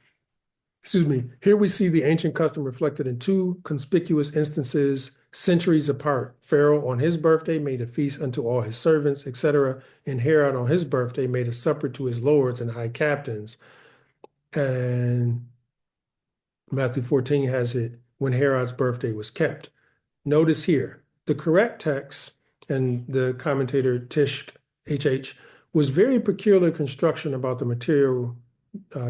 Here we see the ancient custom reflected in two conspicuous instances centuries apart. Pharaoh on his birthday made a feast unto all his servants, etc. And Herod on his birthday made a supper to his lords and high captains. And Matthew 14 has it when Herod's birthday was kept. Notice here, the correct text, and the commentator Tish H.H. was very peculiar construction about the material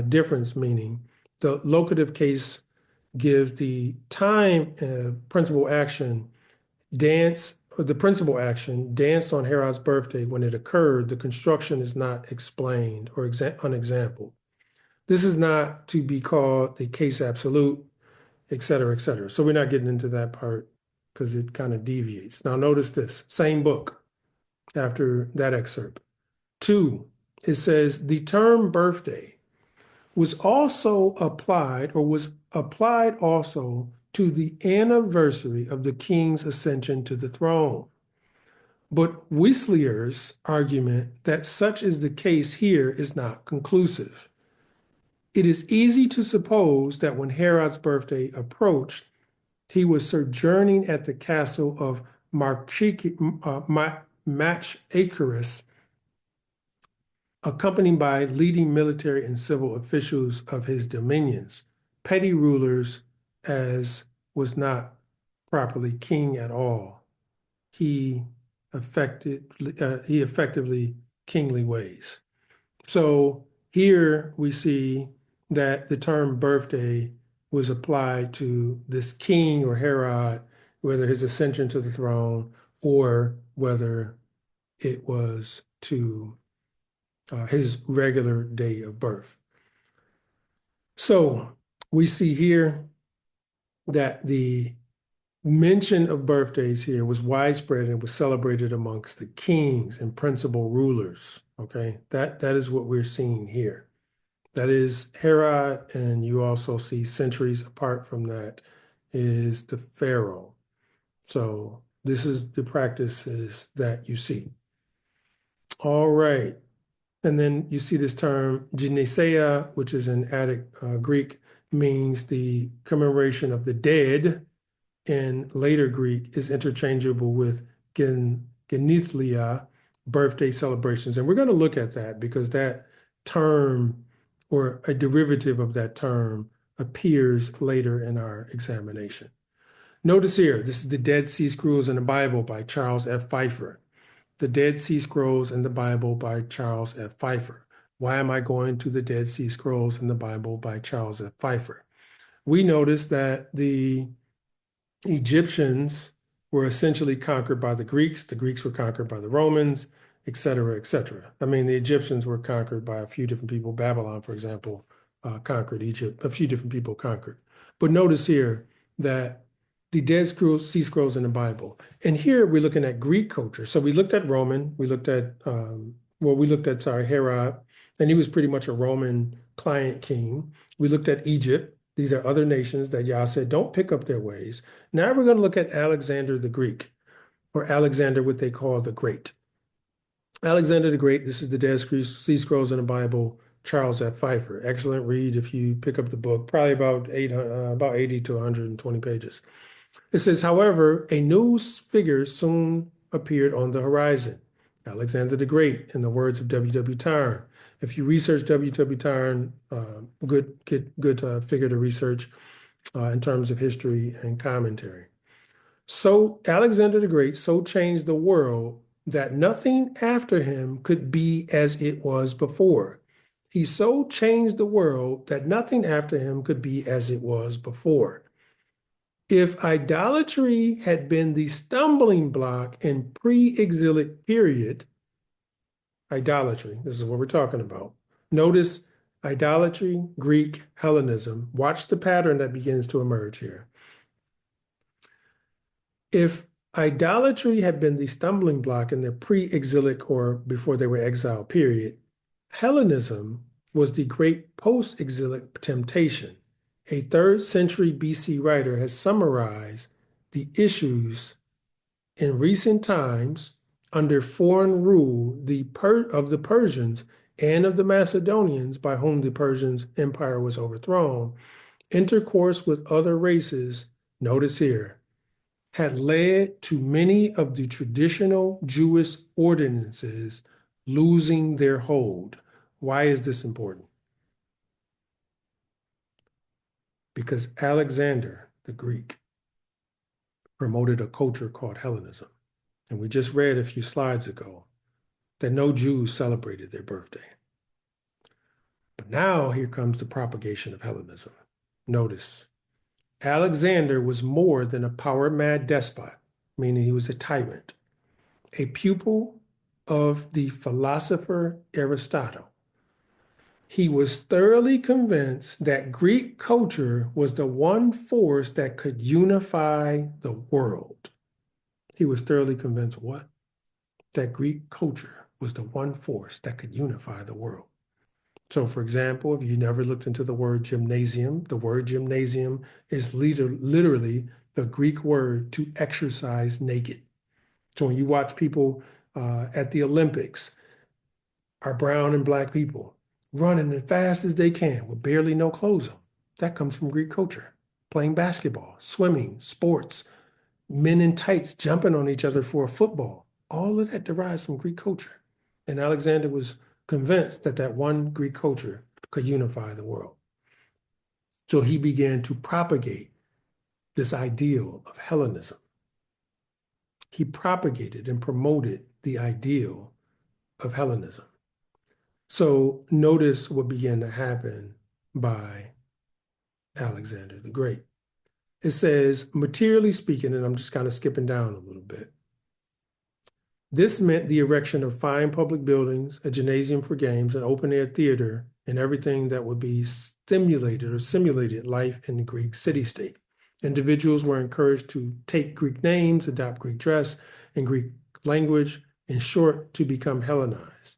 difference, meaning the locative case gives the time principal action danced on Herod's birthday when it occurred. The construction is not explained or unexampled. This is not to be called the case absolute, et cetera, et cetera. So we're not getting into that part because it kind of deviates. Now notice this, same book after that excerpt. 2, it says the term birthday was applied also to the anniversary of the king's ascension to the throne. But Wieslier's argument that such is the case here is not conclusive. It is easy to suppose that when Herod's birthday approached, he was sojourning at the castle of Machaerus, accompanied by leading military and civil officials of his dominions, petty rulers, as was not properly king at all. He effectively kingly ways. So here we see that the term birthday was applied to this king or Herod, whether his ascension to the throne or whether it was to his regular day of birth. So we see here that the mention of birthdays here was widespread and was celebrated amongst the kings and principal rulers. Okay, that is what we're seeing here. That is Herod, and you also see centuries apart from that is the Pharaoh. So this is the practices that you see. All right. And then you see this term genesia, which is in Attic Greek, means the commemoration of the dead. In later Greek is interchangeable with genethlia, birthday celebrations. And we're going to look at that because that term or a derivative of that term appears later in our examination. Notice here, this is the Dead Sea Scrolls in the Bible by Charles F. Pfeiffer. The Dead Sea Scrolls in the Bible by Charles F. Pfeiffer. Why am I going to the Dead Sea Scrolls in the Bible by Charles F. Pfeiffer? We notice that the Egyptians were essentially conquered by the Greeks were conquered by the Romans, et cetera, et cetera. I mean, the Egyptians were conquered by a few different people. Babylon, for example, conquered Egypt. A few different people conquered. But notice here that the Dead Sea Scrolls in the Bible. And here we're looking at Greek culture. So we looked at Roman, we looked at Herod, and he was pretty much a Roman client king. We looked at Egypt, These are other nations that Yah said, don't pick up their ways. Now we're going to look at Alexander the Greek, or Alexander, what they call the Great. Alexander the Great, this is the Dead Sea Scrolls in the Bible, Charles F. Pfeiffer. Excellent read if you pick up the book, probably about 80 to 120 pages. It says, however, a new figure soon appeared on the horizon. Alexander the Great, in the words of W. W. Tarn. If you research W. W. Tarn, good figure to research in terms of history and commentary. So Alexander the Great so changed the world that nothing after him could be as it was before. He so changed the world that nothing after him could be as it was before. If idolatry had been the stumbling block in pre-exilic period, idolatry, this is what we're talking about. Notice idolatry, Greek, Hellenism. Watch the pattern that begins to emerge here. If idolatry had been the stumbling block in the pre-exilic or before they were exiled period, Hellenism was the great post-exilic temptation. A 3rd century BC writer has summarized the issues in recent times under foreign rule of the Persians and of the Macedonians, by whom the Persian Empire was overthrown. Intercourse with other races, notice here, had led to many of the traditional Jewish ordinances losing their hold. Why is this important? Because Alexander the Greek promoted a culture called Hellenism. And we just read a few slides ago that no Jews celebrated their birthday. But now here comes the propagation of Hellenism. Notice, Alexander was more than a power-mad despot, meaning he was a tyrant, a pupil of the philosopher Aristotle. He was thoroughly convinced that Greek culture was the one force that could unify the world. He was thoroughly convinced what? That Greek culture was the one force that could unify the world. So, for example, if you never looked into the word gymnasium, the word gymnasium is literally the Greek word to exercise naked. So when you watch people at the Olympics, our brown and black people running as fast as they can with barely no clothes on, that comes from Greek culture. Playing basketball, swimming, sports, men in tights jumping on each other for a football. All of that derives from Greek culture. And Alexander was convinced that that one Greek culture could unify the world. So he began to propagate this ideal of Hellenism. He propagated and promoted the ideal of Hellenism. So notice what began to happen by Alexander the Great. It says, materially speaking, and I'm just kind of skipping down a little bit, this meant the erection of fine public buildings, a gymnasium for games, an open-air theater, and everything that would be stimulated or simulated life in the Greek city-state. Individuals were encouraged to take Greek names, adopt Greek dress and Greek language, in short, to become Hellenized.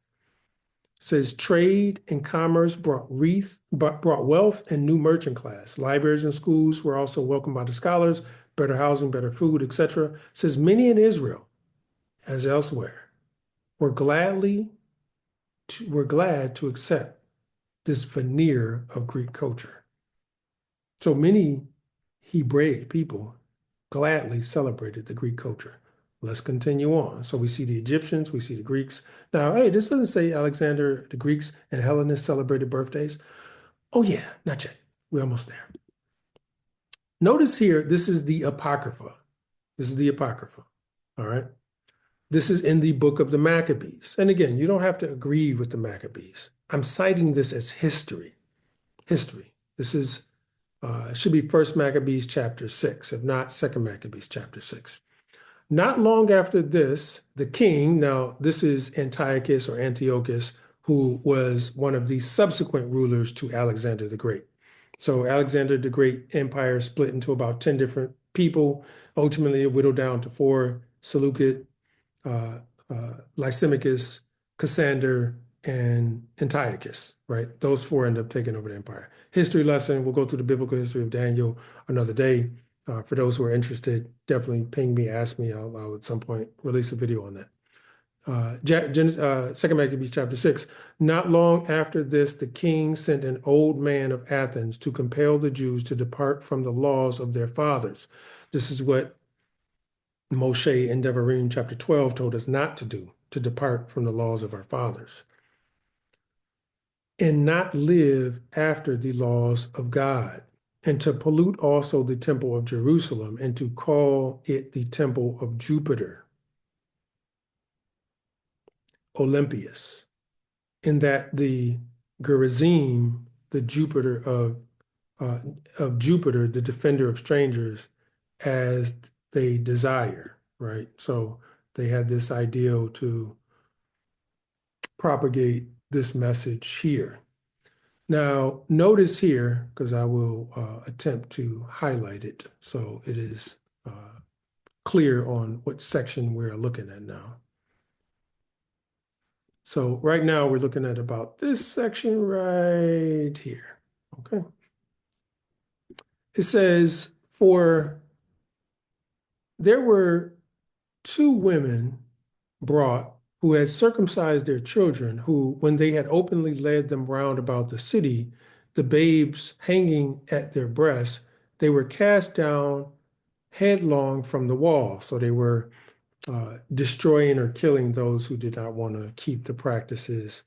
It says trade and commerce brought wealth and new merchant class. Libraries and schools were also welcomed by the scholars, better housing, better food, etc. It says many in Israel, as elsewhere, were glad to accept this veneer of Greek culture. So many Hebraic people gladly celebrated the Greek culture. Let's continue on. So we see the Egyptians, we see the Greeks. Now, hey, this doesn't say Alexander, the Greeks, and Hellenists celebrated birthdays. Oh yeah, not yet. We're almost there. Notice here, this is the Apocrypha. This is the Apocrypha, all right? This is in the book of the Maccabees. And again, you don't have to agree with the Maccabees. I'm citing this as history. History. This is, it should be 1 Maccabees chapter 6, if not 2 Maccabees chapter 6. Not long after this, the king, now this is Antiochus or Antiochus, who was one of the subsequent rulers to Alexander the Great. So Alexander the Great empire split into about 10 different people. Ultimately, it whittled down to 4: Seleucid, Lysimachus, Cassander, and Antiochus, right? Those four end up taking over the empire. History lesson, we'll go through the biblical history of Daniel another day. For those who are interested, definitely ping me, ask me. I'll at some point release a video on that. Second Maccabees chapter 6. Not long after this, the king sent an old man of Athens to compel the Jews to depart from the laws of their fathers. This is what Moshe in Devarim chapter 12 told us not to do, to depart from the laws of our fathers, and not live after the laws of God, and to pollute also the temple of Jerusalem, and to call it the temple of Jupiter, Olympius, in that the Gerizim, the Jupiter of Jupiter, the defender of strangers, as they desire, right? So they had this ideal to propagate this message here. Now, notice here, because I will attempt to highlight it so it is clear on what section we're looking at now. So right now we're looking at about this section right here, okay? It says, for there were two women brought who had circumcised their children, who, when they had openly led them round about the city, the babes hanging at their breasts, they were cast down headlong from the wall. So they were destroying or killing those who did not want to keep the practices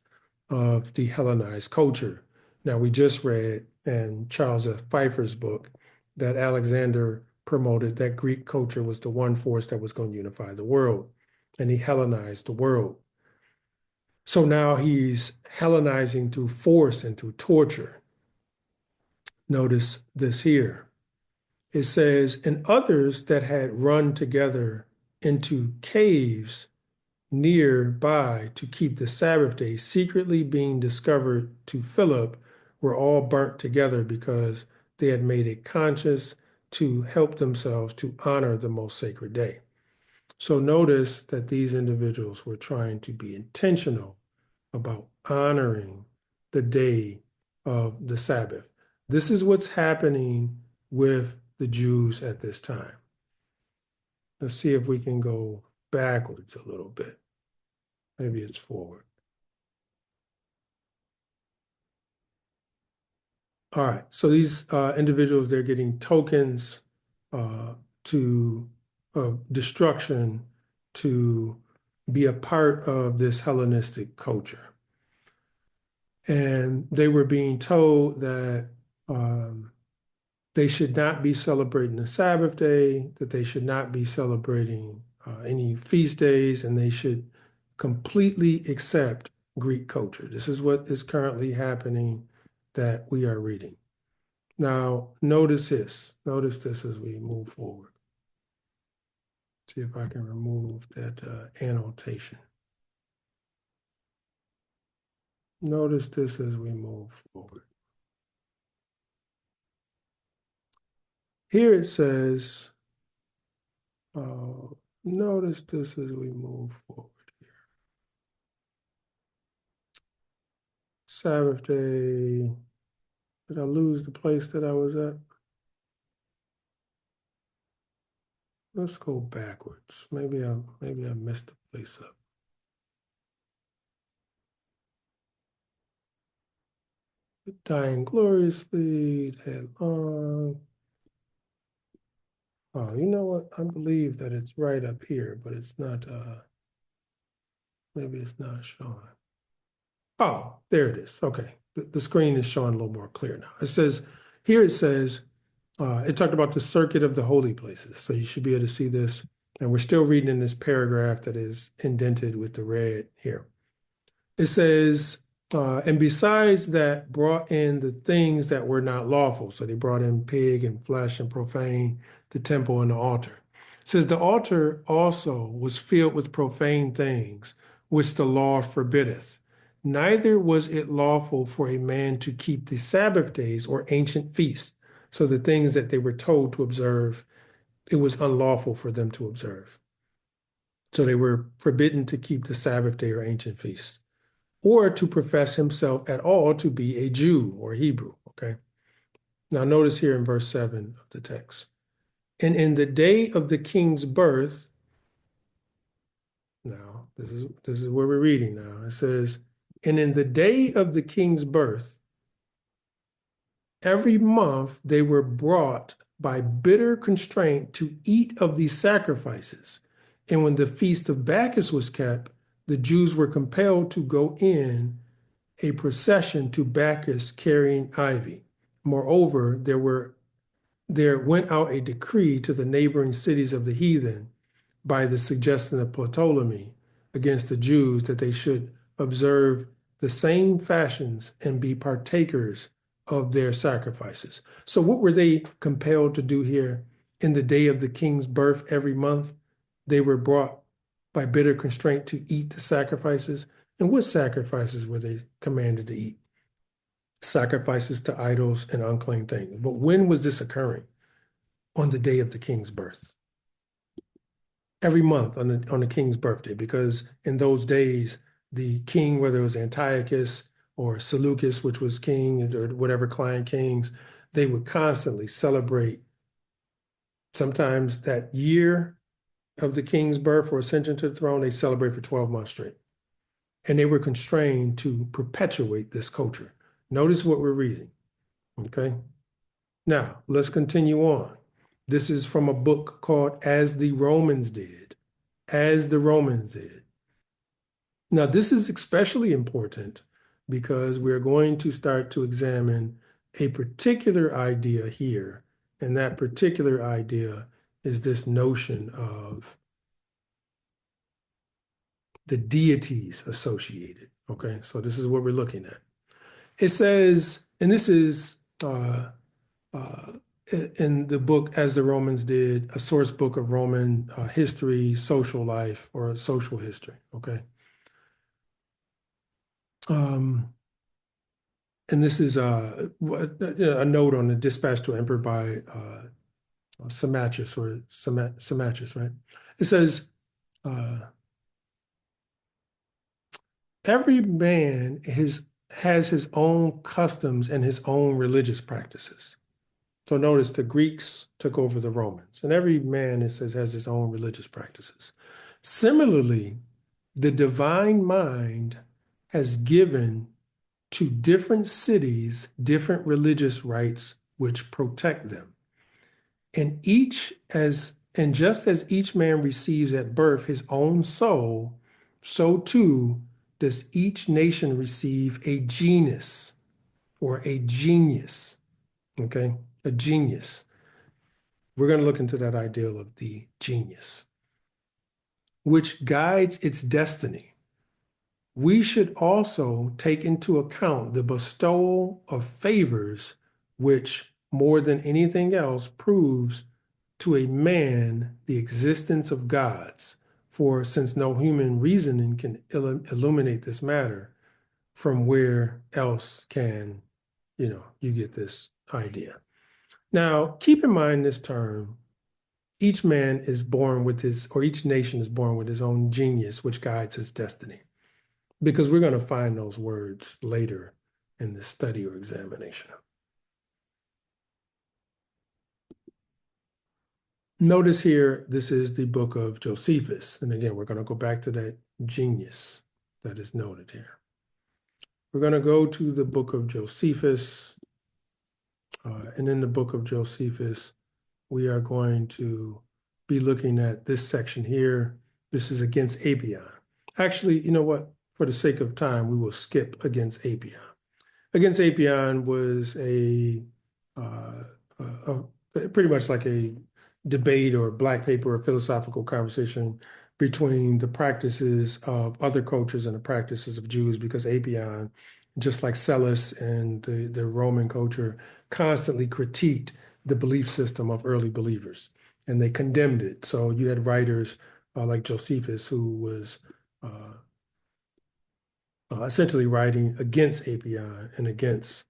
of the Hellenized culture. Now, we just read in Charles F. Pfeiffer's book that Alexander promoted that Greek culture was the one force that was going to unify the world, and he Hellenized the world. So now he's Hellenizing through force and through torture. Notice this here. It says, and others that had run together into caves nearby to keep the Sabbath day, secretly being discovered to Philip, were all burnt together because they had made a conscience to help themselves to honor the most sacred day. So notice that these individuals were trying to be intentional about honoring the day of the Sabbath. This is what's happening with the Jews at this time. Let's see if we can go backwards a little bit. Maybe it's forward. All right, so these individuals, they're getting tokens of destruction to be a part of this Hellenistic culture. And they were being told that they should not be celebrating the Sabbath day, that they should not be celebrating any feast days, and they should completely accept Greek culture. This is what is currently happening that we are reading. Now, notice this. Notice this as we move forward. See if I can remove that annotation. Notice this as we move forward. Here it says, notice this as we move forward here. Sabbath day. Did I lose the place that I was at? Let's go backwards. Maybe I messed the place up. Dying gloriously, headlong. Oh, you know what? I believe that it's right up here, but it's not, maybe it's not showing. Oh, there it is. Okay. The screen is showing a little more clear now. It says, here it says, it talked about the circuit of the holy places. So you should be able to see this. And we're still reading in this paragraph that is indented with the red here. It says, and besides that, brought in the things that were not lawful. So they brought in pig and flesh and profane the temple and the altar. It says the altar also was filled with profane things, which the law forbiddeth. Neither was it lawful for a man to keep the Sabbath days or ancient feasts. So the things that they were told to observe, it was unlawful for them to observe. So they were forbidden to keep the Sabbath day or ancient feasts. or to profess himself at all to be a Jew or Hebrew, okay? Now notice here in verse 7 of the text. And in the day of the king's birth, now this is where we're reading now. It says, and in the day of the king's birth, every month they were brought by bitter constraint to eat of these sacrifices. And when the feast of Bacchus was kept, the Jews were compelled to go in a procession to Bacchus carrying ivy. Moreover, there went out a decree to the neighboring cities of the heathen by the suggestion of Ptolemy against the Jews that they should observe the same fashions and be partakers of their sacrifices. So what were they compelled to do here? In the day of the king's birth every month, they were brought by bitter constraint to eat the sacrifices. And what sacrifices were they commanded to eat? Sacrifices to idols and unclean things. But when was this occurring? On the day of the king's birth. Every month on the king's birthday, because in those days, the king, whether it was Antiochus or Seleucus, which was king, or whatever client kings, they would constantly celebrate sometimes that year of the king's birth or ascension to the throne, they celebrate for 12 months straight. And they were constrained to perpetuate this culture. Notice what we're reading, okay? Now, let's continue on. This is from a book called As the Romans Did. As the Romans Did. Now, this is especially important because we're going to start to examine a particular idea here. And that particular idea is this notion of the deities associated. Okay, so this is what we're looking at. It says, and this is in the book As the Romans Did, a source book of Roman history, social life, or social history. Okay. And this is a note on the dispatch to emperor by Symmachus, right? It says, every man has his own customs and his own religious practices. So notice the Greeks took over the Romans, and every man, it says, has his own religious practices. Similarly, the divine mind has given to different cities different religious rites which protect them. And just as each man receives at birth his own soul, so too does each nation receive a genus or a genius, okay? A genius. We're going to look into that ideal of the genius, which guides its destiny. We should also take into account the bestowal of favors, which more than anything else proves to a man the existence of gods. For since no human reasoning can illuminate this matter, from where else can, you get this idea. Now, keep in mind this term, each man is born with each nation is born with his own genius, which guides his destiny. Because we're going to find those words later in the study or examination. Notice here, this is the book of Josephus. And again, we're going to go back to that genius that is noted here. We're going to go to the book of Josephus. And in the book of Josephus, we are going to be looking at this section here. This is against Apion. Actually, you know what? For the sake of time, we will skip against Apion. Against Apion was pretty much like a debate or black paper or philosophical conversation between the practices of other cultures and the practices of Jews, because Apion, just like Cellus and the Roman culture, constantly critiqued the belief system of early believers, and they condemned it. So you had writers like Josephus, who was essentially writing against Apion and against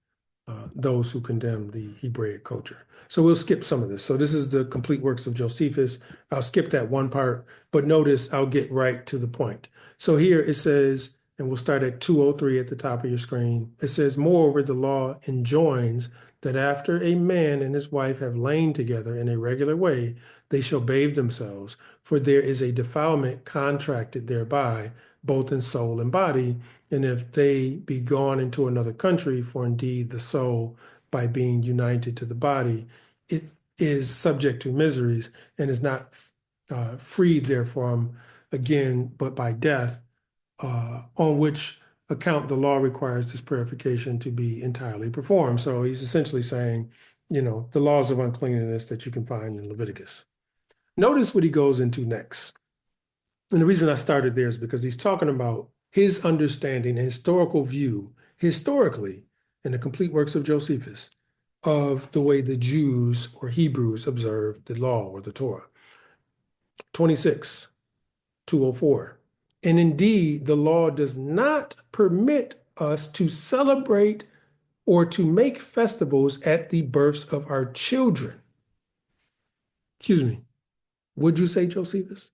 those who condemned the Hebraic culture. So we'll skip some of this. So this is the complete works of Josephus. I'll skip that one part, but notice I'll get right to the point. So here it says, and we'll start at 203 at the top of your screen. It says, moreover, the law enjoins that after a man and his wife have lain together in a regular way, they shall bathe themselves, for there is a defilement contracted thereby, both in soul and body. And if they be gone into another country, for indeed the soul, by being united to the body, it is subject to miseries and is not freed therefrom again, but by death, on which account the law requires this purification to be entirely performed. So he's essentially saying, the laws of uncleanness that you can find in Leviticus. Notice what he goes into next. And the reason I started there is because he's talking about his understanding and historical view, historically, in the complete works of Josephus, of the way the Jews or Hebrews observed the law or the Torah. 26, 204. And indeed, the law does not permit us to celebrate or to make festivals at the births of our children. Excuse me. Would you say, Josephus?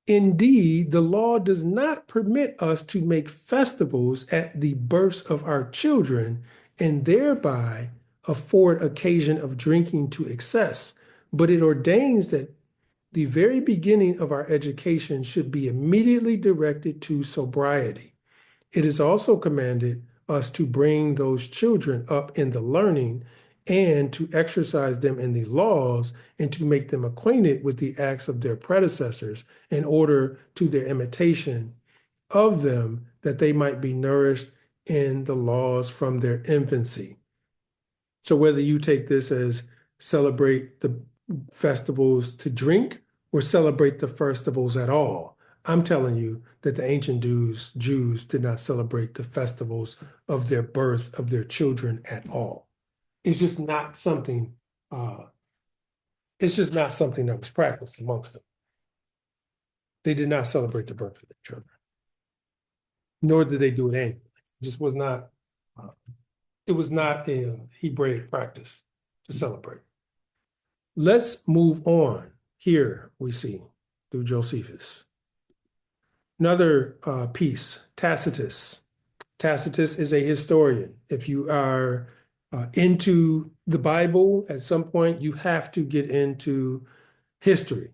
Indeed, the law does not permit us to make festivals at the births of our children and thereby afford occasion of drinking to excess, but it ordains that the very beginning of our education should be immediately directed to sobriety. It is also commanded us to bring those children up in the learning and to exercise them in the laws and to make them acquainted with the acts of their predecessors in order to their imitation of them, that they might be nourished in the laws from their infancy. So whether you take this as celebrate the festivals to drink or celebrate the festivals at all, I'm telling you that the ancient Jews did not celebrate the festivals of their birth of their children at all. It's just not something. It's just not something that was practiced amongst them. They did not celebrate the birth of their children, nor did they do it annually. It just was not. It was not a Hebraic practice to celebrate. Let's move on. Here we see through Josephus. Another piece, Tacitus. Tacitus is a historian. If you are into the Bible, at some point you have to get into history.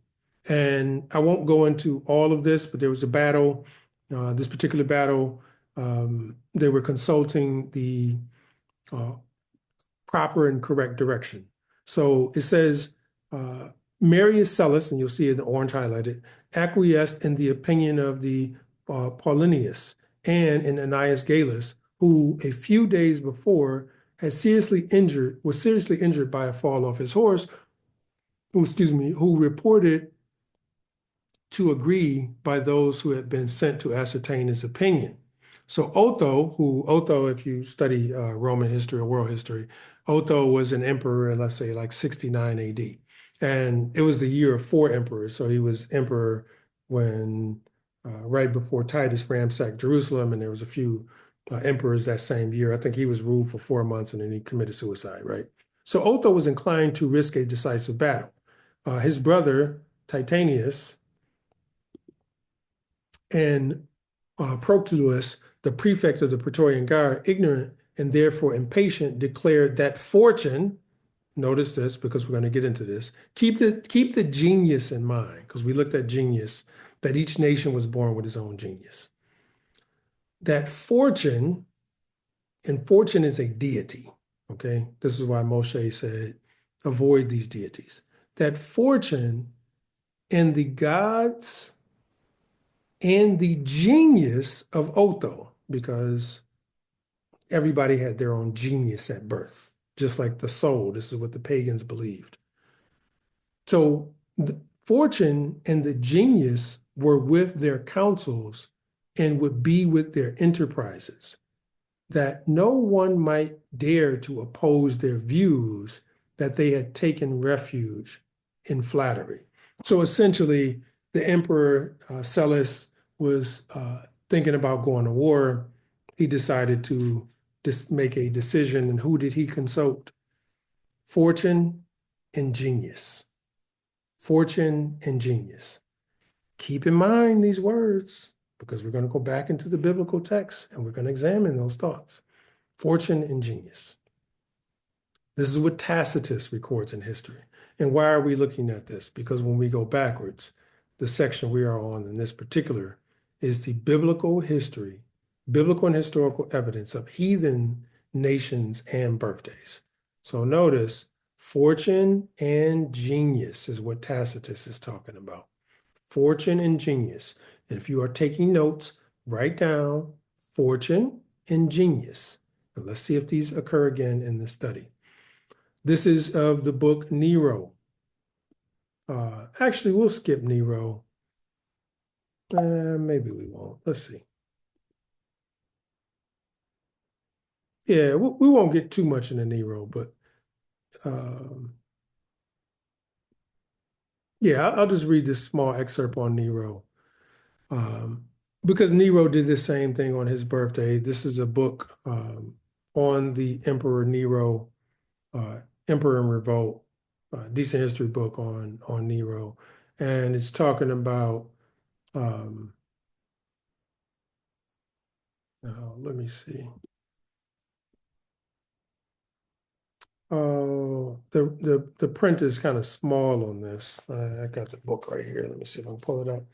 And I won't go into all of this, but there was a battle, this particular battle, they were consulting the proper and correct direction. So it says, Marius Cellus, and you'll see it in orange highlighted, acquiesced in the opinion of the Paulinius and in Annius Gallus, who a few days before was seriously injured by a fall off his horse, who reported to agree by those who had been sent to ascertain his opinion. So Otho, if you study Roman history or world history, Otho was an emperor in, let's say, like 69 AD. And it was the year of 4 emperors. So he was emperor when, right before Titus ransacked Jerusalem, and there was a few emperors that same year. I think he was ruled for 4 months and then he committed suicide, right? So Otho was inclined to risk a decisive battle. His brother, Titanius, and Proclus, the prefect of the Praetorian Guard, ignorant and therefore impatient, declared that fortune, notice this because we're going to get into this, keep the genius in mind, because we looked at genius, that each nation was born with its own genius. That fortune, and fortune is a deity, okay? This is why Moshe said, avoid these deities. That fortune and the gods and the genius of Otho, because everybody had their own genius at birth, just like the soul. This is what the pagans believed. So the fortune and the genius were with their counsels and would be with their enterprises, that no one might dare to oppose their views, that they had taken refuge in flattery. So essentially, the emperor Cellus was thinking about going to war. He decided to just make a decision. And who did he consult? Fortune and genius. Fortune and genius. Keep in mind these words. because we're going to go back into the biblical text and we're going to examine those thoughts. Fortune and genius. This is what Tacitus records in history. And why are we looking at this? Because when we go backwards, the section we are on in this particular is the biblical history, biblical and historical evidence of heathen nations and birthdays. So notice fortune and genius is what Tacitus is talking about. Fortune and genius. And if you are taking notes, write down fortune and genius. And let's see if these occur again in the study. This is of the book Nero. Actually, we'll skip Nero. Maybe we won't. Let's see. Yeah, we won't get too much into Nero, but yeah, I'll just read this small excerpt on Nero. Because Nero did the same thing on his birthday. This is a book on the Emperor Nero, Emperor in Revolt, decent history book on Nero. And it's talking about, let me see. Oh, the print is kind of small on this. I got the book right here. Let me see if I can pull it up.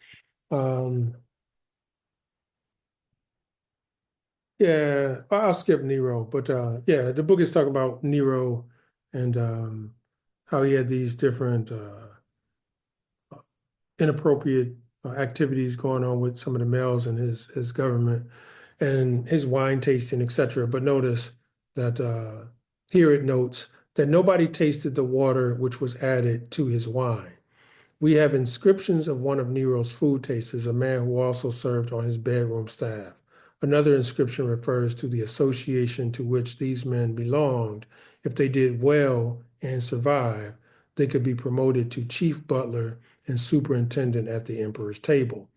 Yeah, I'll skip Nero, but yeah, the book is talking about Nero and how he had these different inappropriate activities going on with some of the males in his government and his wine tasting, etc. But notice that here it notes that nobody tasted the water which was added to his wine. We have inscriptions of one of Nero's food tasters, a man who also served on his bedroom staff. Another inscription refers to the association to which these men belonged. If they did well and survived, they could be promoted to chief butler and superintendent at the emperor's table.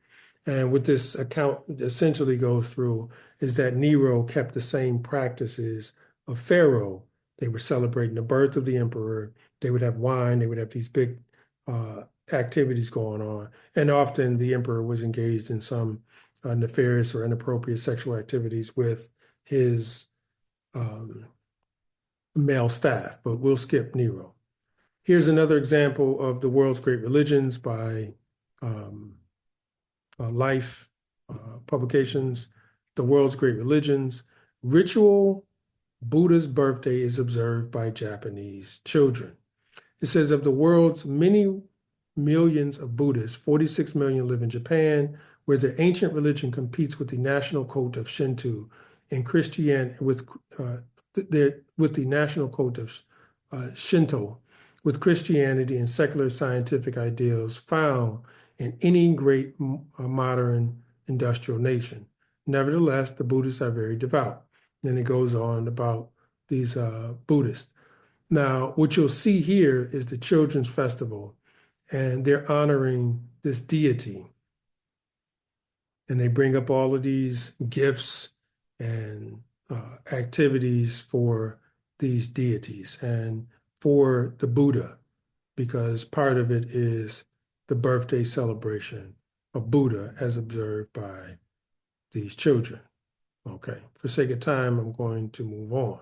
And what this account essentially goes through is that Nero kept the same practices of Pharaoh. They were celebrating the birth of the emperor. They would have wine. They would have these big activities going on. And often the emperor was engaged in some nefarious or inappropriate sexual activities with his male staff, but we'll skip Nero. Here's another example of the world's great religions by Life publications, the world's great religions. Ritual Buddha's birthday is observed by Japanese children. It says of the world's many millions of Buddhists, 46 million live in Japan, where the ancient religion competes with the national cult of Shinto and Christianity with the national cult of Shinto, with Christianity and secular scientific ideals found in any great modern industrial nation. Nevertheless, the Buddhists are very devout. Then it goes on about these Buddhists. Now, what you'll see here is the Children's Festival, and they're honoring this deity. And they bring up all of these gifts and activities for these deities and for the Buddha, because part of it is the birthday celebration of Buddha as observed by these children. Okay, for sake of time, I'm going to move on.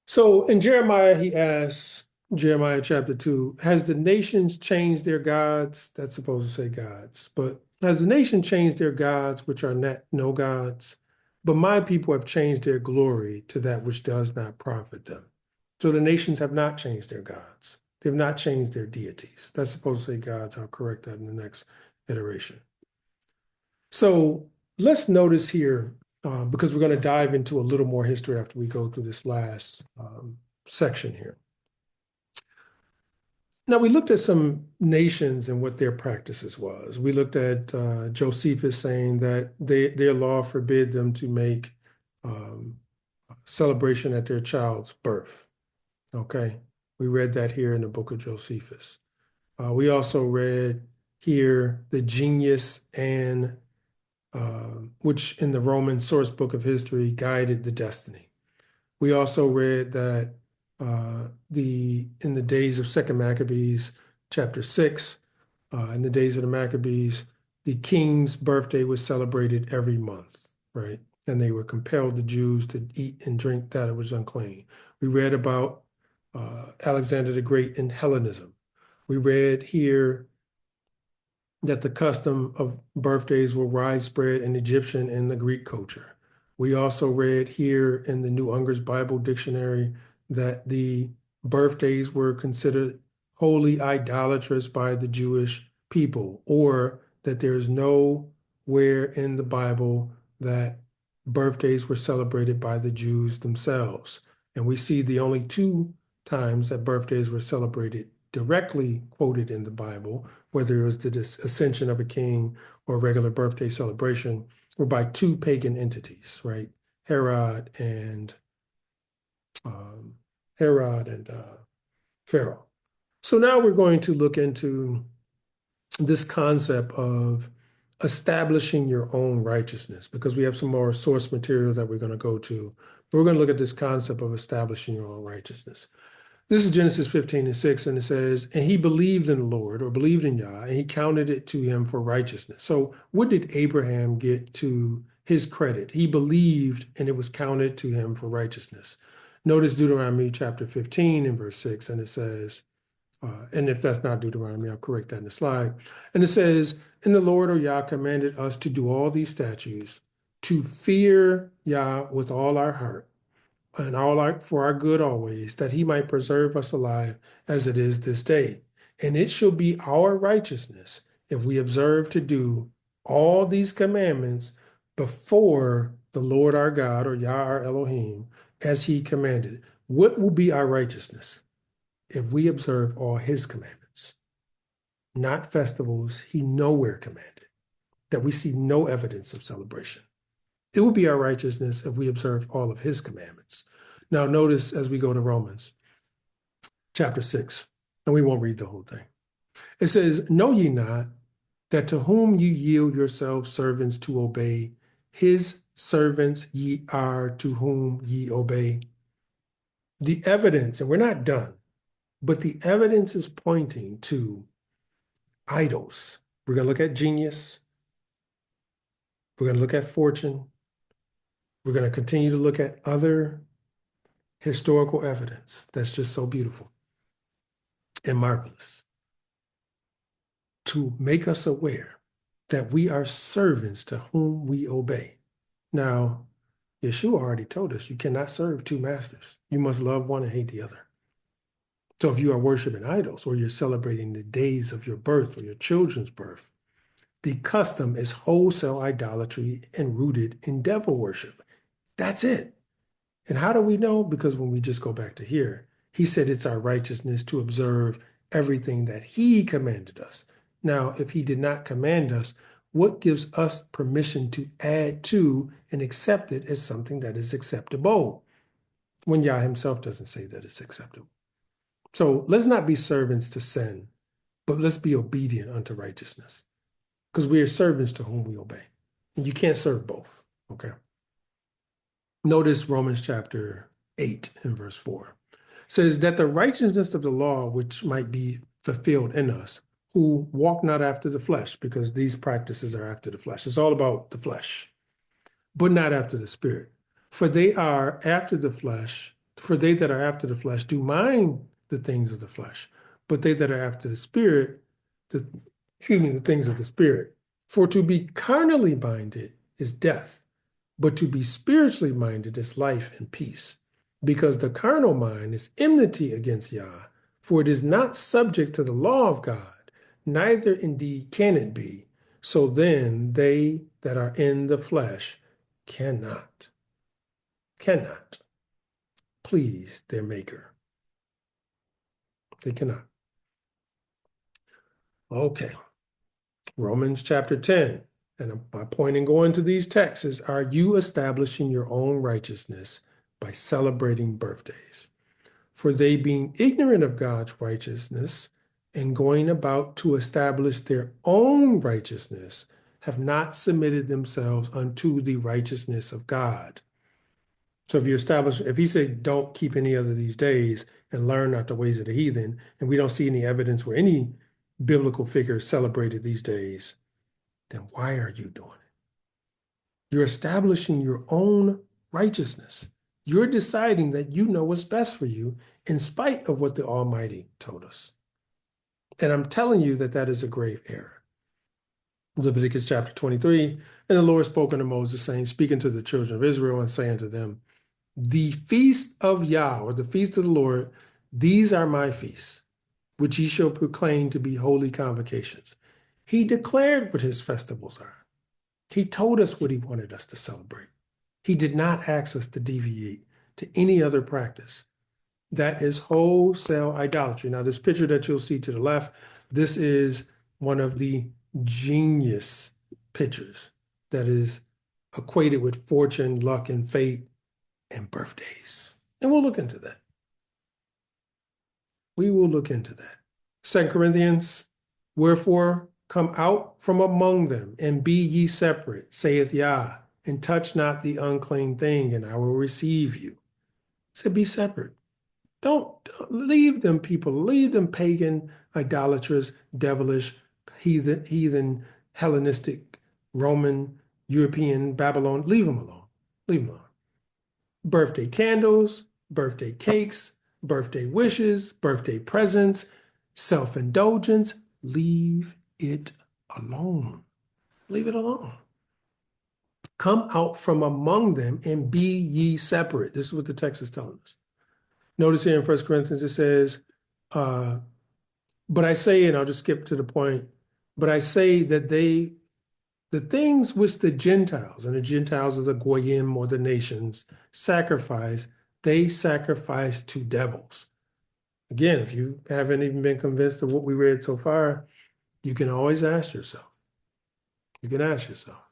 So in Jeremiah, he asks, Jeremiah chapter 2, has the nations changed their gods? That's supposed to say gods, but has the nation changed their gods, which are not no gods? But my people have changed their glory to that which does not profit them. So the nations have not changed their gods. They've not changed their deities. That's supposed to say gods. I'll correct that in the next iteration. So let's notice here, because we're going to dive into a little more history after we go through this last section here. Now, we looked at some nations and what their practices was. We looked at Josephus saying that their law forbid them to make celebration at their child's birth. Okay, we read that here in the book of Josephus. We also read here the genius and which in the Roman source book of history guided the destiny. We also read that in the days of Second Maccabees, chapter 6, in the days of the Maccabees, the king's birthday was celebrated every month, right? And they were compelled, the Jews, to eat and drink that it was unclean. We read about Alexander the Great in Hellenism. We read here that the custom of birthdays were widespread in Egyptian and the Greek culture. We also read here in the New Unger's Bible Dictionary that the birthdays were considered wholly idolatrous by the Jewish people, or that there's nowhere in the Bible that birthdays were celebrated by the Jews themselves. And we see the only two times that birthdays were celebrated directly quoted in the Bible, whether it was the ascension of a king or regular birthday celebration, were by two pagan entities, right? Herod and Pharaoh. So now we're going to look into this concept of establishing your own righteousness, because we have some more source material that we're going to go to. But we're going to look at this concept of establishing your own righteousness. This is Genesis 15:6, and it says, and he believed in the Lord, or believed in Yah, and he counted it to him for righteousness. So what did Abraham get to his credit? He believed, and it was counted to him for righteousness. Notice Deuteronomy chapter 15 and verse 6, and it says, and if that's not Deuteronomy, I'll correct that in the slide. And it says, and the Lord, or Yah, commanded us to do all these statutes, to fear Yah with all our heart, and for our good always, that he might preserve us alive as it is this day. And it shall be our righteousness if we observe to do all these commandments before the Lord our God, or Yah our Elohim, as he commanded. What will be our righteousness? If we observe all his commandments, not festivals he nowhere commanded, that we see no evidence of celebration. It will be our righteousness if we observe all of his commandments. Now notice as we go to Romans chapter 6, and we won't read the whole thing. It says, know ye not that to whom you yield yourselves servants to obey, his servants ye are to whom ye obey. The evidence, and we're not done, but the evidence is pointing to idols. We're going to look at genius. We're going to look at fortune. We're going to continue to look at other historical evidence that's just so beautiful and marvelous to make us aware that we are servants to whom we obey. Now, Yeshua already told us you cannot serve two masters. You must love one and hate the other. So if you are worshiping idols, or you're celebrating the days of your birth or your children's birth, the custom is wholesale idolatry and rooted in devil worship. That's it. And how do we know? Because when we just go back to here, he said it's our righteousness to observe everything that he commanded us. Now, if he did not command us, what gives us permission to add to and accept it as something that is acceptable when Yah himself doesn't say that it's acceptable? So let's not be servants to sin, but let's be obedient unto righteousness, because we are servants to whom we obey. And you can't serve both, okay? Notice Romans chapter 8 and verse 4. It says that the righteousness of the law, which might be fulfilled in us, who walk not after the flesh, because these practices are after the flesh. It's all about the flesh, but not after the spirit. For they are after the flesh, for they that are after the flesh do mind the things of the flesh, but they that are after the spirit, the things of the spirit. For to be carnally minded is death, but to be spiritually minded is life and peace. Because the carnal mind is enmity against Yah, for it is not subject to the law of God, neither indeed can it be. So then they that are in the flesh cannot please their maker. They cannot. Okay. Romans chapter 10. And my point in going to these texts is, are you establishing your own righteousness by celebrating birthdays? For they, being ignorant of God's righteousness and going about to establish their own righteousness, have not submitted themselves unto the righteousness of God. So if he said, don't keep any other of these days and learn not the ways of the heathen, and we don't see any evidence where any biblical figure celebrated these days, then why are you doing it? You're establishing your own righteousness. You're deciding that you know what's best for you in spite of what the Almighty told us. And I'm telling you that that is a grave error. Leviticus chapter 23, and the Lord spoke unto Moses, saying, speaking to the children of Israel and saying to them, the feast of Yah, or the feast of the Lord, these are my feasts, which ye shall proclaim to be holy convocations. He declared what his festivals are. He told us what he wanted us to celebrate. He did not ask us to deviate to any other practice. That is wholesale idolatry. Now, this picture that you'll see to the left, this is one of the genius pictures that is equated with fortune, luck, and fate, and birthdays. And we'll look into that. We will look into that. 2 Corinthians, wherefore come out from among them and be ye separate, saith Yah, and touch not the unclean thing, and I will receive you. So be separate. Don't leave them people, leave them pagan, idolatrous, devilish, heathen, Hellenistic, Roman, European, Babylon. Leave them alone. Leave them alone. Birthday candles, birthday cakes, birthday wishes, birthday presents, self-indulgence. Leave it alone. Leave it alone. Come out from among them and be ye separate. This is what the text is telling us. Notice here in 1 Corinthians it says, but I say, and I'll just skip to the point, but I say that the things which the Gentiles, and the Gentiles are the Goyim or the nations, sacrifice, they sacrifice to devils. Again, if you haven't even been convinced of what we read so far, you can always ask yourself. You can ask yourself,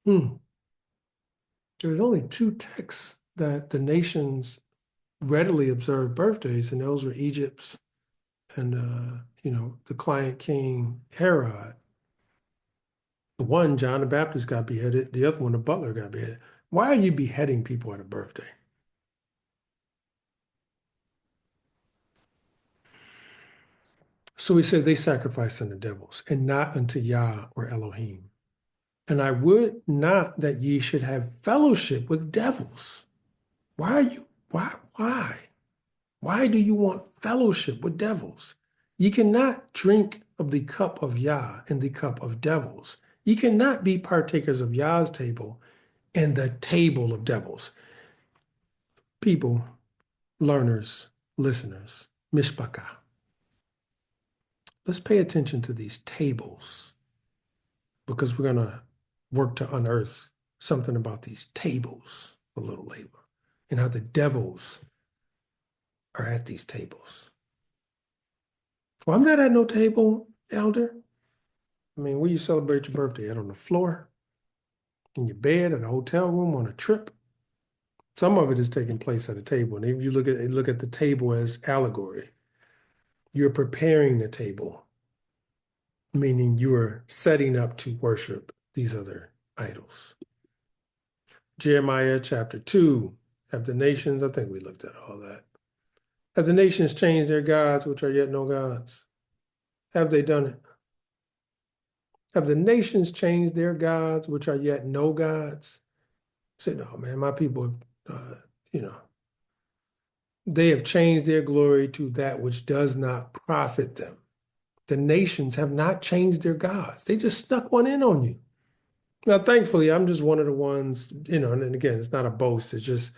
there's only two texts that the nations readily observed birthdays, and those were Egypt's and the client king Herod. The one, John the Baptist, got beheaded. The other one, the butler, got beheaded. Why are you beheading people at a birthday? So he said they sacrificed unto devils and not unto Yah or Elohim. And I would not that ye should have fellowship with devils. Why? Why do you want fellowship with devils? Ye cannot drink of the cup of Yah and the cup of devils. Ye cannot be partakers of Yah's table and the table of devils. People, learners, listeners, mishpachah. Let's pay attention to these tables because we're going to work to unearth something about these tables a little later and how the devils are at these tables. Well, I'm not at no table, elder. I mean, where you celebrate your birthday? Out on the floor, in your bed, in a hotel room, on a trip? Some of it is taking place at a table. And if you look at the table as allegory, you're preparing the table, meaning you're setting up to worship these other idols. Jeremiah chapter 2, have the nations, I think we looked at all that. Have the nations changed their gods, which are yet no gods? Have they done it? Have the nations changed their gods, which are yet no gods? Say, no, man, my people, they have changed their glory to that which does not profit them. The nations have not changed their gods. They just snuck one in on you. Now, thankfully, I'm just one of the ones, and again, it's not a boast. It's just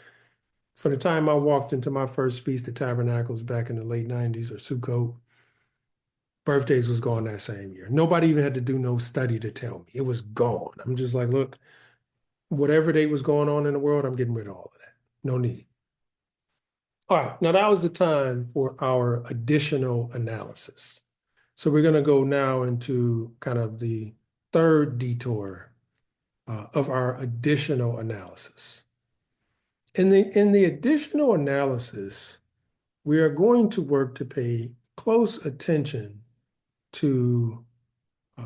from the time I walked into my first Feast of Tabernacles back in the late 90s or Sukkot, birthdays was gone that same year. Nobody even had to do no study to tell me. It was gone. I'm just like, look, whatever day was going on in the world, I'm getting rid of all of that. No need. All right, now that was the time for our additional analysis. So we're going to go now into kind of the third detour of our additional analysis. In the additional analysis, we are going to work to pay close attention to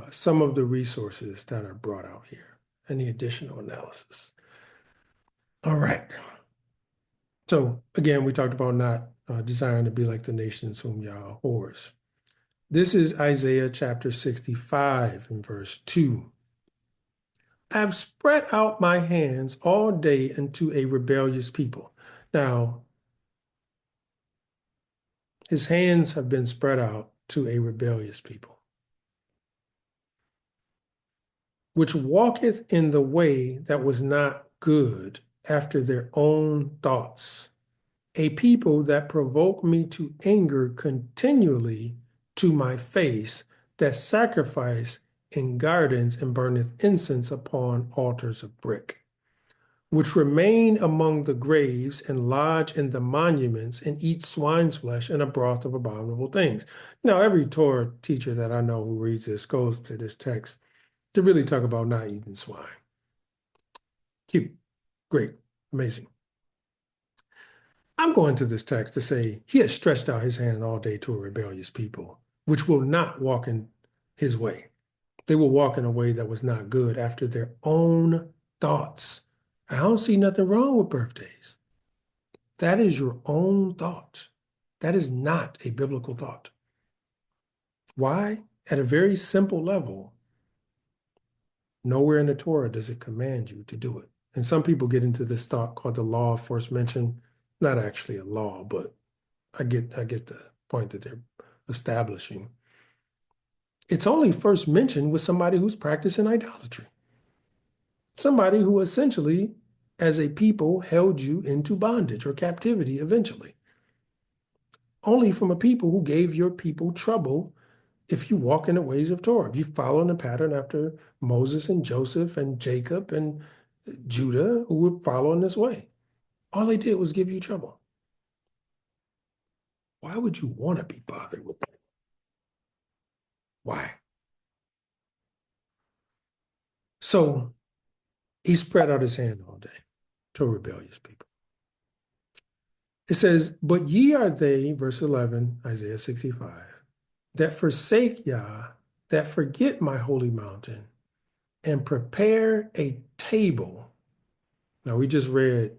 some of the resources that are brought out here in the additional analysis. All right. So again, we talked about not desiring to be like the nations whom Yah abhors. This is Isaiah chapter 65 and verse 2. I have spread out my hands all day unto a rebellious people. Now, his hands have been spread out to a rebellious people, which walketh in the way that was not good after their own thoughts. A people that provoke me to anger continually to my face, that sacrifice in gardens and burneth incense upon altars of brick, which remain among the graves and lodge in the monuments and eat swine's flesh and a broth of abominable things. Now, every Torah teacher that I know who reads this goes to this text to really talk about not eating swine. Cute, great, amazing. I'm going to this text to say he has stretched out his hand all day to a rebellious people, which will not walk in his way. They will walk in a way that was not good after their own thoughts. I don't see nothing wrong with birthdays. That is your own thought. That is not a biblical thought. Why? At a very simple level, nowhere in the Torah does it command you to do it. And some people get into this thought called the law of first mention. Not actually a law, but I get the point that they're establishing. It's only first mentioned with somebody who's practicing idolatry. Somebody who essentially, as a people, held you into bondage or captivity eventually. Only from a people who gave your people trouble if you walk in the ways of Torah. If you follow the pattern after Moses and Joseph and Jacob and Judah, who were following this way. All they did was give you trouble. Why would you want to be bothered with that? Why? So he spread out his hand all day to rebellious people. It says, but ye are they, verse 11, Isaiah 65, that forsake Yah, that forget my holy mountain, and prepare a table. Now, we just read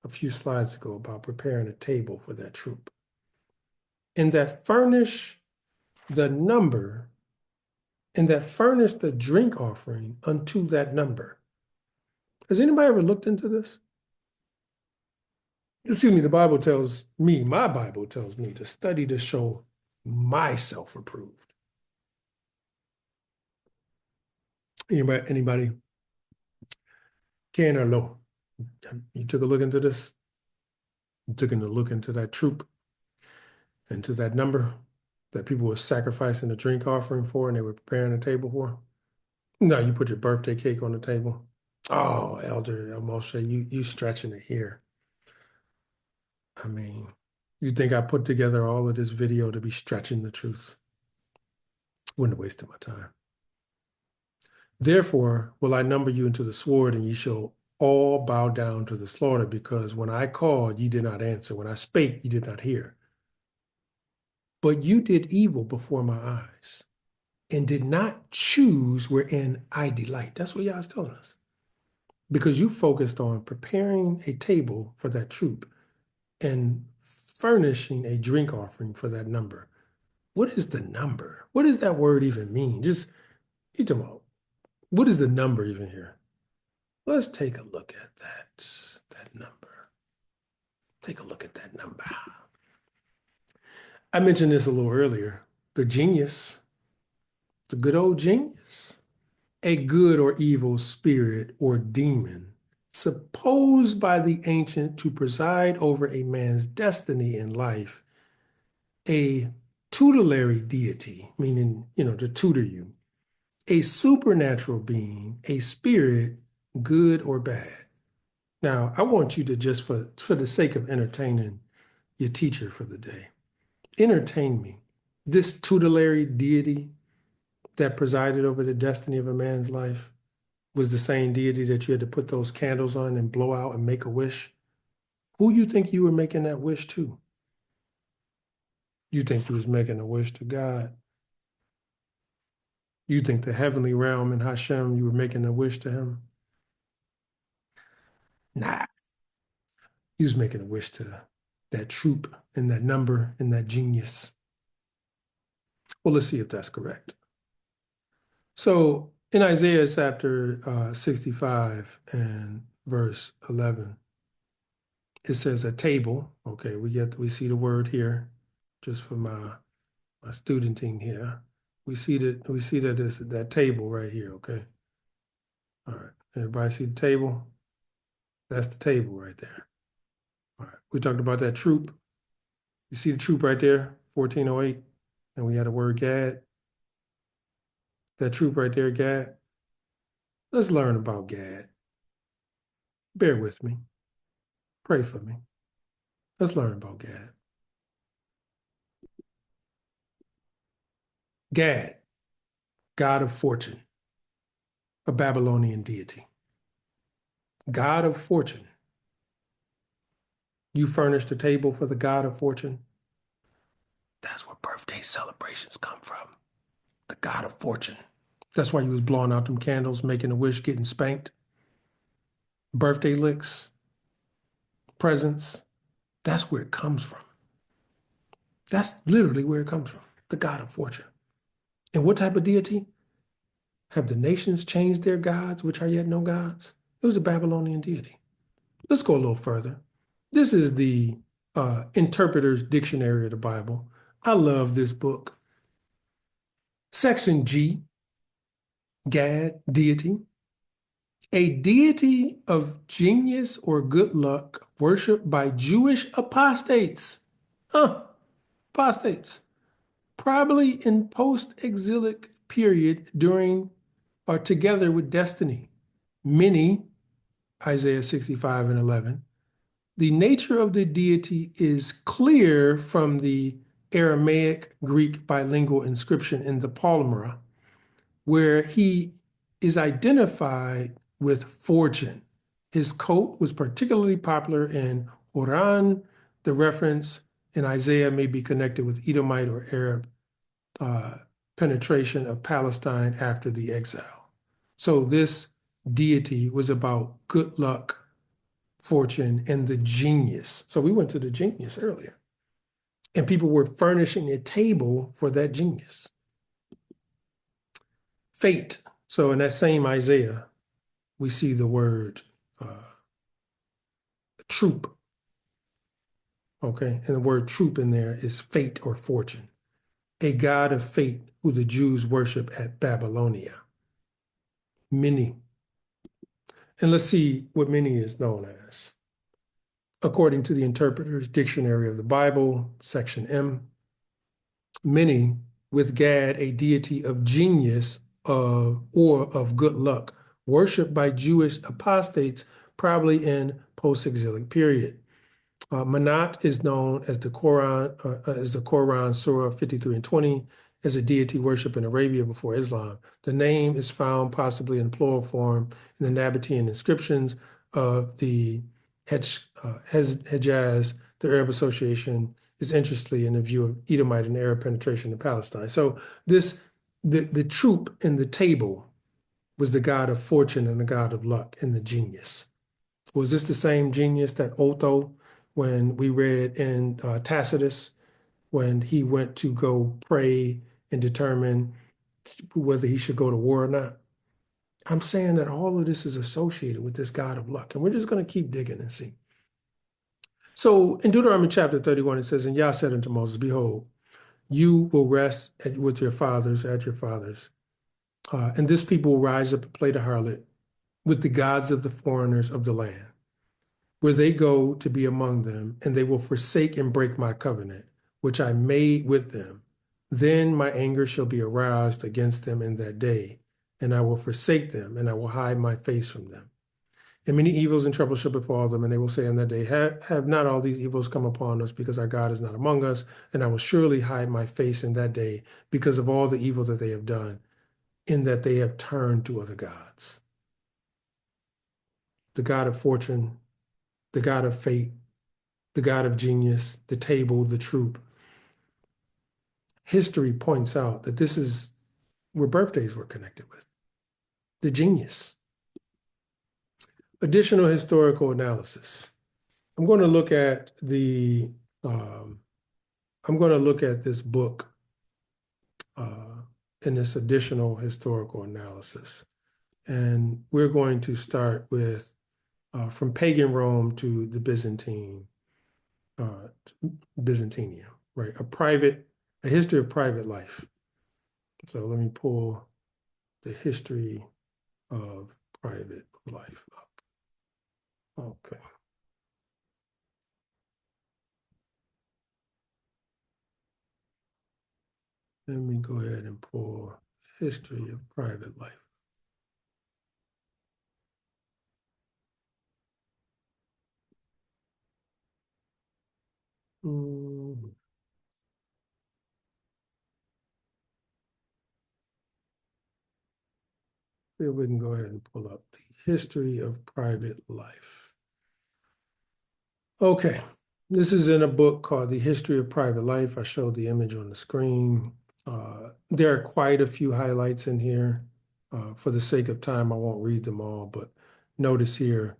a few slides ago about preparing a table for that troop. And that furnish the number, and that furnish the drink offering unto that number. Has anybody ever looked into this? Excuse me, the Bible tells me, my Bible tells me to study to show myself approved. Anybody can or no? You took a look into this? You took a look into that troop, into that number that people were sacrificing a drink offering for and they were preparing a table for? No, you put your birthday cake on the table. Oh, Elder Moshe, you stretching it here. I mean, you think I put together all of this video to be stretching the truth? Wouldn't have wasted my time. Therefore will I number you into the sword, and ye shall all bow down to the slaughter, because when I called, ye did not answer. When I spake, ye did not hear. But you did evil before my eyes, and did not choose wherein I delight. That's what y'all's telling us. Because you focused on preparing a table for that troop and furnishing a drink offering for that number. What is the number? What does that word even mean? Just, you talking about, what is the number even here? Let's take a look at that number. Take a look at that number. I mentioned this a little earlier. The genius, the good old genius, a good or evil spirit or demon, supposed by the ancient to preside over a man's destiny in life, a tutelary deity, meaning, to tutor you, a supernatural being, a spirit, good or bad. Now, I want you to just, for the sake of entertaining your teacher for the day, entertain me. This tutelary deity that presided over the destiny of a man's life was the same deity that you had to put those candles on and blow out and make a wish. Who you think you were making that wish to? You think you was making a wish to God? You think the heavenly realm in Hashem, you were making a wish to him? Nah. You was making a wish to that troop and that number and that genius. Well, let's see if that's correct. So in Isaiah chapter 65 and verse 11, it says a table. Okay, we see the word here, just for my studenting here. We see that it's that table right here. Okay. All right. Everybody see the table? That's the table right there. All right. We talked about that troop. You see the troop right there, 1408, and we had the word Gad. That troop right there, Gad. Let's learn about Gad. Bear with me. Pray for me. Let's learn about Gad. Gad, god of fortune, a Babylonian deity. God of fortune. You furnished a table for the god of fortune. That's where birthday celebrations come from. The god of fortune. That's why you was blowing out them candles, making a wish, getting spanked. Birthday licks, presents. That's where it comes from. That's literally where it comes from. The god of fortune. And what type of deity? Have the nations changed their gods, which are yet no gods? It was a Babylonian deity. Let's go a little further. This is the Interpreter's Dictionary of the Bible. I love this book. Section G, Gad, deity. A deity of genius or good luck worshipped by Jewish apostates. Apostates. Probably in post-exilic period during or together with destiny. Many, Isaiah 65 and 11. The nature of the deity is clear from the Aramaic Greek bilingual inscription in the Palmyra, where he is identified with fortune. His coat was particularly popular in Oran. The reference in Isaiah may be connected with Edomite or Arab penetration of Palestine after the exile. So this deity was about good luck, fortune, and the genius. So we went to the genius earlier. And people were furnishing a table for that genius. Fate. So in that same Isaiah, we see the word troop. Okay. And the word troop in there is fate or fortune. A god of fate who the Jews worship at Babylonia. Many. And let's see what many is known as. According to the Interpreter's Dictionary of the Bible, section M, many with Gad, a deity of genius or of good luck, worshipped by Jewish apostates, probably in post-exilic period. Manat is known as the Quran, Surah 53 and 20, as a deity worship in Arabia before Islam. The name is found possibly in plural form in the Nabatean inscriptions of the Hejaz. The Arab Association is interested in the view of Edomite and Arab penetration in Palestine. So the troop in the table was the god of fortune and the god of luck and the genius. Was this the same genius that Otho, when we read in Tacitus, when he went to go pray and determine whether he should go to war or not? I'm saying that all of this is associated with this god of luck, and we're just going to keep digging and see. So in Deuteronomy chapter 31, it says, and Yah said unto Moses, behold, you will rest with your fathers at your fathers, and this people will rise up and play the harlot with the gods of the foreigners of the land, where they go to be among them, and they will forsake and break my covenant, which I made with them. Then my anger shall be aroused against them in that day, and I will forsake them, and I will hide my face from them. And many evils and troubles shall befall them, and they will say in that day, have not all these evils come upon us, because our God is not among us, and I will surely hide my face in that day, because of all the evil that they have done, in that they have turned to other gods. The god of fortune, the god of fate, the god of genius, the table, the troop. History points out that this is where birthdays were connected with. The genius. Additional historical analysis. I'm going to look at this book in this additional historical analysis. And we're going to start with from pagan Rome to the Byzantium, right? A history of private life. So let me pull the history of private life up. Okay. Let me go ahead and pull history of private life. Here we can go ahead and pull up the history of private life. Okay, this is in a book called The History of Private Life. I showed the image on the screen. There are quite a few highlights in here. For the sake of time, I won't read them all, but notice here,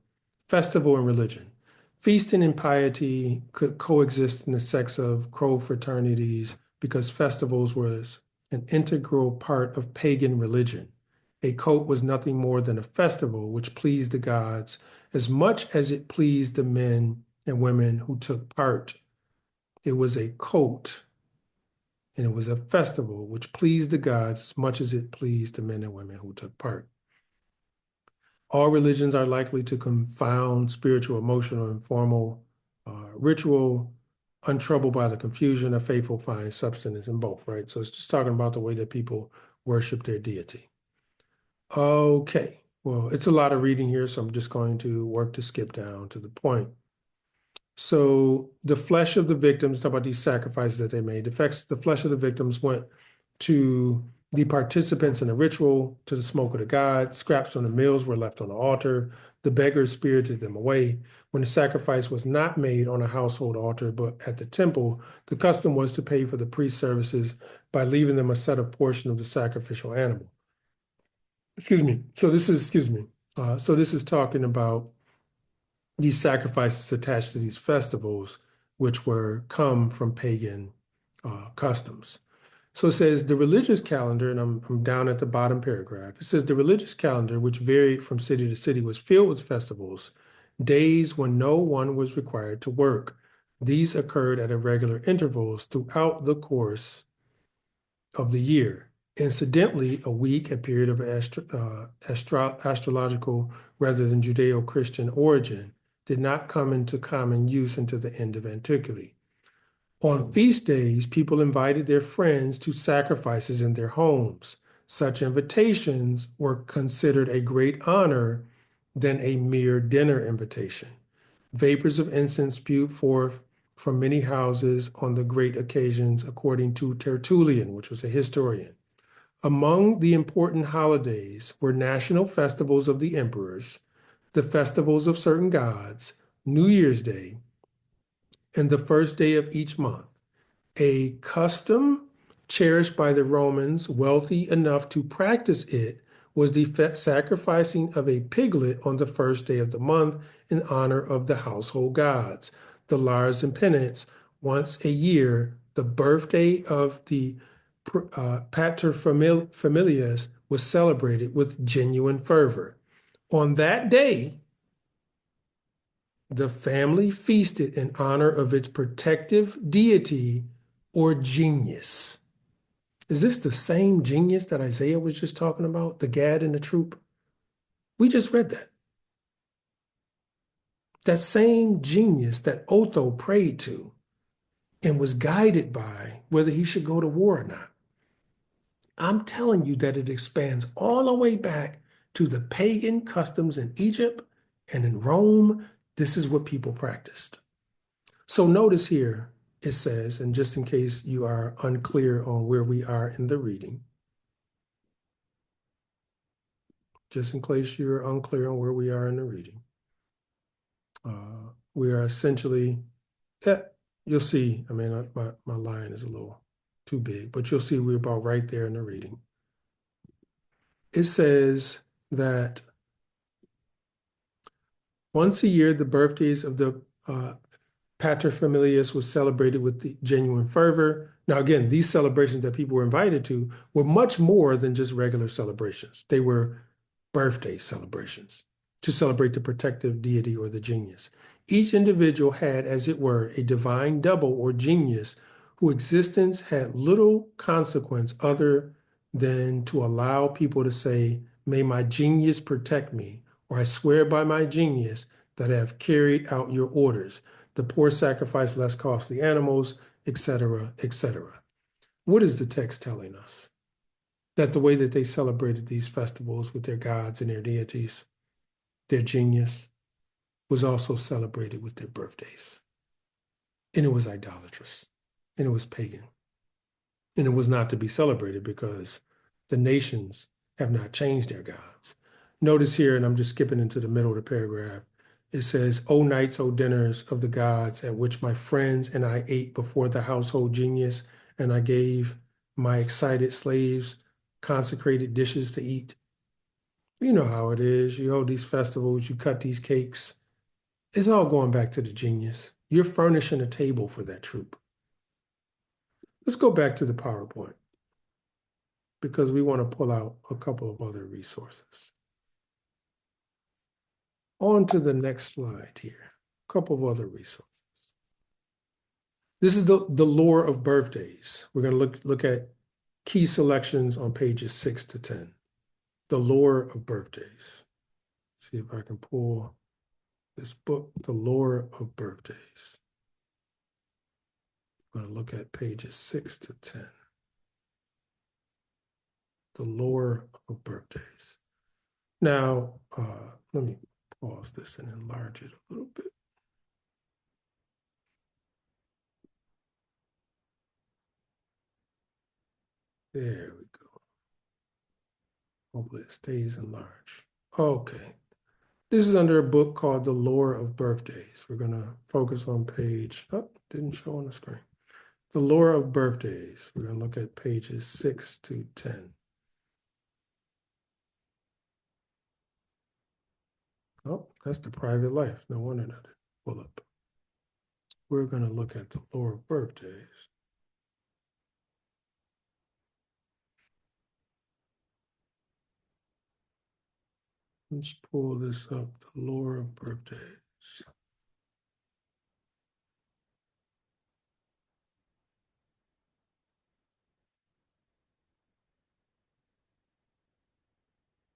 festival and religion. Feasting and piety could coexist in the sex of crow fraternities because festivals was an integral part of pagan religion. A coat was nothing more than a festival which pleased the gods as much as it pleased the men and women who took part. It was a coat and it was a festival which pleased the gods as much as it pleased the men and women who took part. All religions are likely to confound spiritual, emotional, and formal ritual, untroubled by the confusion of faithful find substance in both, right? So it's just talking about the way that people worship their deity. Okay, well, it's a lot of reading here, so I'm just going to work to skip down to the point. So the flesh of the victims, talk about these sacrifices that they made, the flesh of the victims went to the participants in the ritual, to the smoke of the god. Scraps from the meals were left on the altar. The beggars spirited them away. When the sacrifice was not made on a household altar, but at the temple, the custom was to pay for the priest services by leaving them a set of portion of the sacrificial animal. So this is talking about these sacrifices attached to these festivals, which were come from pagan customs. So it says the religious calendar, and I'm down at the bottom paragraph. It says the religious calendar, which varied from city to city, was filled with festivals, days when no one was required to work. These occurred at irregular intervals throughout the course of the year. Incidentally, a week, a period of astrological rather than Judeo-Christian origin, did not come into common use until the end of antiquity. On feast days, people invited their friends to sacrifices in their homes. Such invitations were considered a great honor than a mere dinner invitation. Vapors of incense spewed forth from many houses on the great occasions, according to Tertullian, which was a historian. Among the important holidays were national festivals of the emperors, the festivals of certain gods, New Year's Day, and the first day of each month. A custom cherished by the Romans wealthy enough to practice it was the sacrificing of a piglet on the first day of the month in honor of the household gods. The Lars and Penates, once a year, the birthday of the paterfamilias was celebrated with genuine fervor. On that day, the family feasted in honor of its protective deity or genius. Is this the same genius that Isaiah was just talking about, the Gad and the troop? We just read that. That same genius that Otho prayed to and was guided by whether he should go to war or not. I'm telling you that it expands all the way back to the pagan customs in Egypt and in Rome. This is what people practiced. So notice here, it says, and just in case you are unclear on where we are in the reading, just in case you're unclear on where we are in the reading, we are essentially, you'll see, I mean, my line is a little too big, but you'll see we're about right there in the reading. It says that once a year, the birthdays of the paterfamilias was celebrated with the genuine fervor. Now, again, these celebrations that people were invited to were much more than just regular celebrations. They were birthday celebrations to celebrate the protective deity or the genius. Each individual had, as it were, a divine double or genius whose existence had little consequence other than to allow people to say, "May my genius protect me," or "I swear by my genius that I have carried out your orders. The poor sacrifice less costly animals," etc., etc. What is the text telling us? That the way that they celebrated these festivals with their gods and their deities, their genius, was also celebrated with their birthdays. And it was idolatrous, and it was pagan, and it was not to be celebrated because the nations have not changed their gods. Notice here, and I'm just skipping into the middle of the paragraph, it says, "O nights, O dinners of the gods, at which my friends and I ate before the household genius, and I gave my excited slaves consecrated dishes to eat." You know how it is. You hold these festivals, you cut these cakes. It's all going back to the genius. You're furnishing a table for that troop. Let's go back to the PowerPoint because we want to pull out a couple of other resources. On to the next slide here. A couple of other resources. This is the lore of birthdays. We're going to look at key selections on pages 6 to 10. The lore of birthdays. See if I can pull this book, The Lore of Birthdays. I'm going to look at pages 6 to 10. The Lore of Birthdays. Now, let me pause this and enlarge it a little bit. There we go. Hopefully it stays enlarged. Okay. This is under a book called The Lore of Birthdays. We're going to focus on page, didn't show on the screen. The Lore of Birthdays. We're going to look at pages 6 to 10. Oh, that's the private life. No wonder that didn't pull up. We're going to look at the lore of birthdays. Let's pull this up, the lore of birthdays.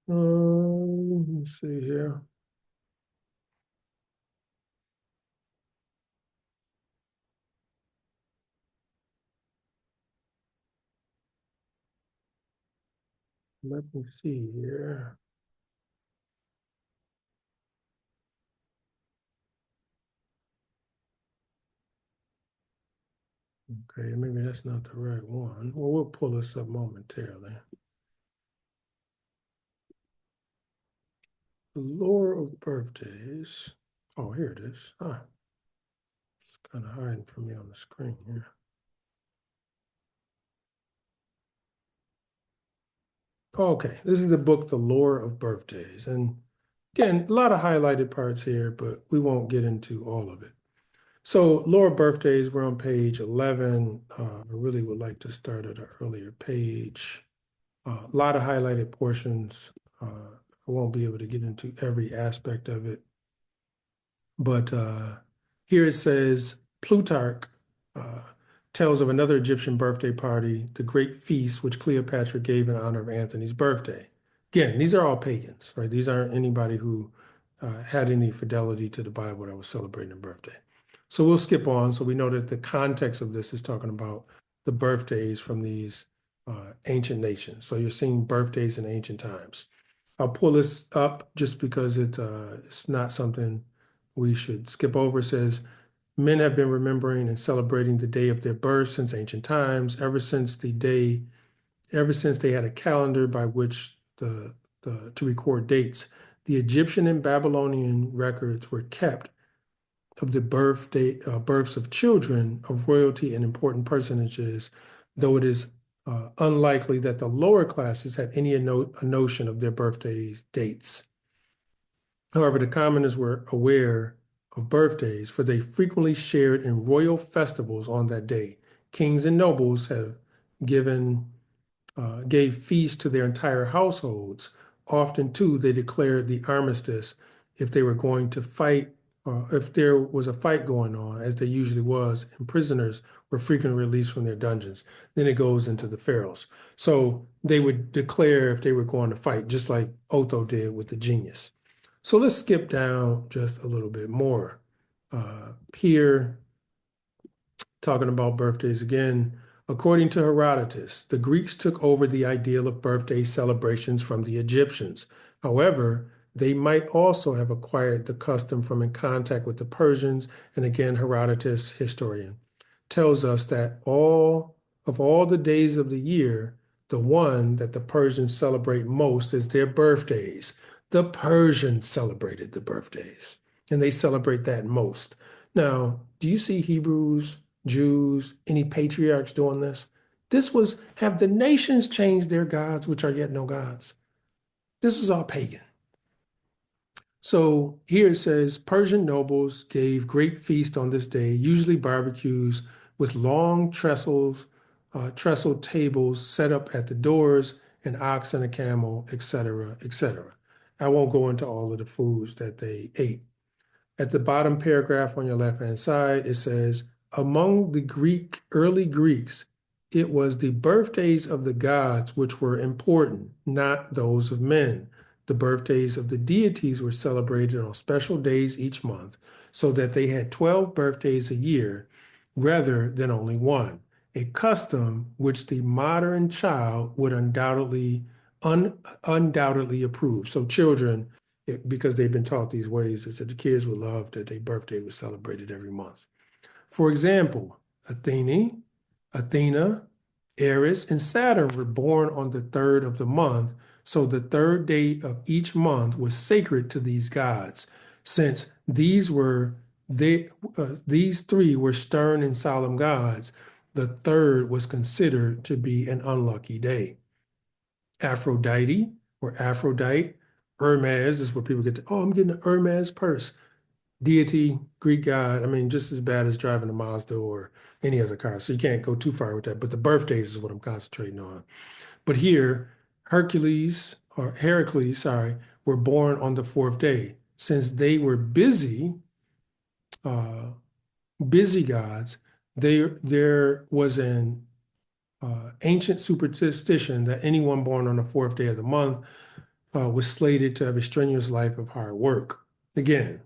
Let's see here. Let me see here. Okay, maybe that's not the right one. Well, we'll pull this up momentarily. The lore of birthdays. Oh, here it is. It's kind of hiding from me on the screen here. Okay, this is the book, The Lore of Birthdays. And again, a lot of highlighted parts here, but we won't get into all of it. So lore of birthdays, we're on page 11. I really would like to start at an earlier page. A lot of highlighted portions. I won't be able to get into every aspect of it. But here it says, Plutarch tells of another Egyptian birthday party, the great feast which Cleopatra gave in honor of Antony's birthday. Again, these are all pagans, right? These aren't anybody who had any fidelity to the Bible that was celebrating a birthday. So we'll skip on. So we know that the context of this is talking about the birthdays from these ancient nations. So you're seeing birthdays in ancient times. I'll pull this up just because it's not something we should skip over. It says, men have been remembering and celebrating the day of their birth since ancient times, ever since they had a calendar by which to record dates. The Egyptian and Babylonian records were kept of the births of children of royalty and important personages, though it is unlikely that the lower classes had any a notion of their birthday dates. However, the commoners were aware of birthdays, for they frequently shared in royal festivals on that day, kings and nobles have given gave feasts to their entire households. Often, too, they declared the armistice if they were going to fight, if there was a fight going on, as there usually was, and prisoners were frequently released from their dungeons. Then it goes into the pharaohs. So they would declare if they were going to fight, just like Otho did with the genius. So let's skip down just a little bit more. Here, talking about birthdays again, according to Herodotus, the Greeks took over the ideal of birthday celebrations from the Egyptians. However, they might also have acquired the custom from in contact with the Persians, and again, Herodotus, historian, tells us that all the days of the year, the one that the Persians celebrate most is their birthdays. The Persians celebrated the birthdays, and they celebrate that most. Now, do you see Hebrews, Jews, any patriarchs doing this? This was, have the nations changed their gods, which are yet no gods? This was all pagan. So here it says Persian nobles gave great feast on this day, usually barbecues with long trestle tables set up at the doors, an ox and a camel, etc., etc. I won't go into all of the foods that they ate. At the bottom paragraph on your left-hand side, it says, among the early Greeks, it was the birthdays of the gods which were important, not those of men. The birthdays of the deities were celebrated on special days each month, so that they had 12 birthdays a year rather than only one, a custom which the modern child would undoubtedly approve. So children, because they've been taught these ways, is that the kids would love that their birthday was celebrated every month. For example, Athena, Eris, and Saturn were born on the third of the month, so the third day of each month was sacred to these gods, since these three were stern and solemn gods. The third was considered to be an unlucky day. Aphrodite or Aphrodite, Hermes is where people get to, oh, I'm getting an Hermes purse. Deity, Greek god, I mean, just as bad as driving a Mazda or any other car. So you can't go too far with that. But the birthdays is what I'm concentrating on. But here, Heracles, were born on the fourth day. Since they were busy gods, there was an ancient superstition that anyone born on the fourth day of the month was slated to have a strenuous life of hard work. Again,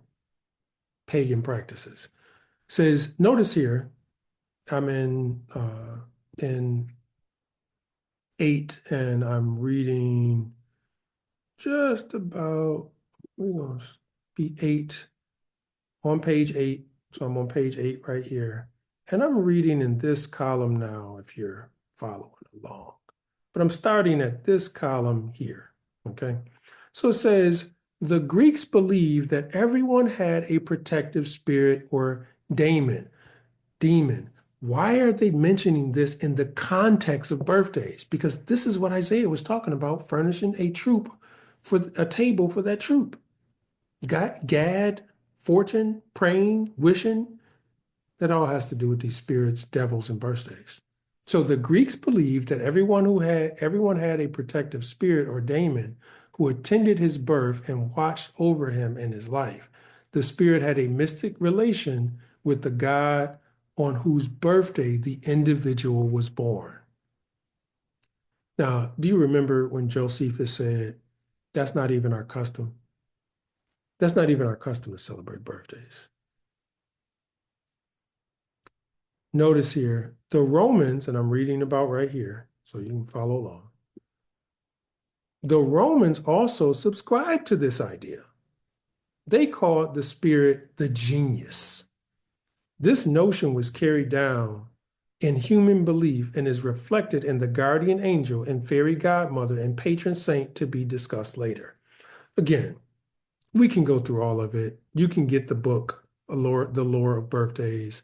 pagan practices. Says, notice here, I'm in 8 and I'm reading just about, we're going to be 8, on page 8. So I'm on page 8 right here. And I'm reading in this column now, if you're following along. But I'm starting at this column here, okay? So it says, the Greeks believed that everyone had a protective spirit or daemon. Why are they mentioning this in the context of birthdays? Because this is what Isaiah was talking about, furnishing a table for that troop. Gad, fortune, praying, wishing, that all has to do with these spirits, devils, and birthdays. So the Greeks believed that everyone had a protective spirit or daemon who attended his birth and watched over him in his life. The spirit had a mystic relation with the god on whose birthday the individual was born. Now, do you remember when Josephus said, that's not even our custom? That's not even our custom to celebrate birthdays. Notice here, the Romans, and I'm reading about right here, so you can follow along. The Romans also subscribed to this idea. They called the spirit the genius. This notion was carried down in human belief and is reflected in the guardian angel and fairy godmother and patron saint to be discussed later. Again, we can go through all of it. You can get the book, The Lore of Birthdays.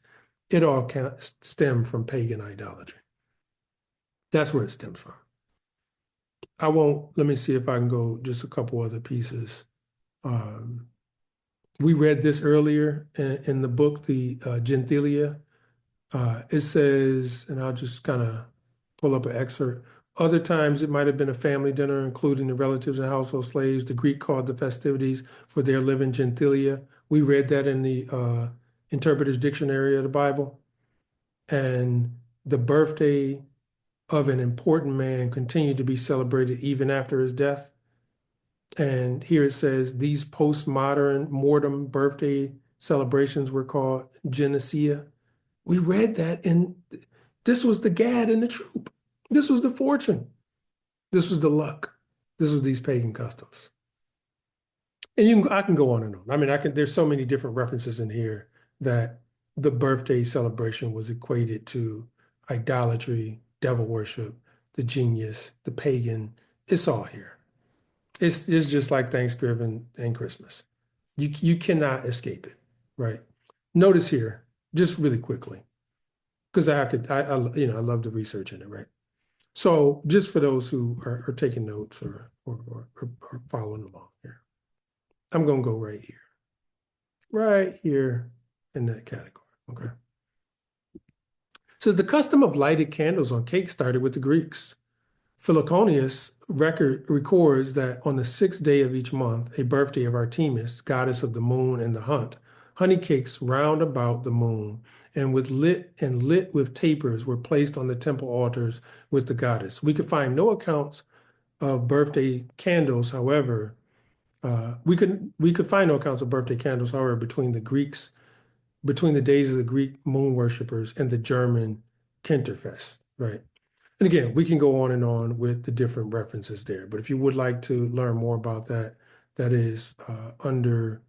It all can stem from pagan idolatry. That's where it stems from. Let me see if I can go just a couple other pieces. We read this earlier in the book, the Gentilia. It says, and I'll just kind of pull up an excerpt. Other times it might have been a family dinner, including the relatives and household slaves. The Greek called the festivities for their living gentilia. We read that in the Interpreter's Dictionary of the Bible. And the birthday of an important man continued to be celebrated even after his death. And here it says these postmodern mortem birthday celebrations were called genesia. We read that, and this was the gad and the troop. This was the fortune. This was the luck. This was these pagan customs. And I can go on and on. I mean, there's so many different references in here that the birthday celebration was equated to idolatry, devil worship, the genius, the pagan. It's all here. It's just like Thanksgiving and Christmas. You cannot escape it, right? Notice here, just really quickly, because I love the research in it, right? So just for those who are taking notes or following along here, I'm going to go right here in that category, okay? It says the custom of lighted candles on cake started with the Greeks. Philochonius records that on the sixth day of each month, a birthday of Artemis, goddess of the moon and the hunt, honey cakes round about the moon and lit with tapers were placed on the temple altars with the goddess. We could find no accounts of birthday candles, however, we could find no accounts of birthday candles, however, between the days of the Greek moon worshippers and the German Kinterfest, right? And again, we can go on and on with the different references there. But if you would like to learn more about that, that is under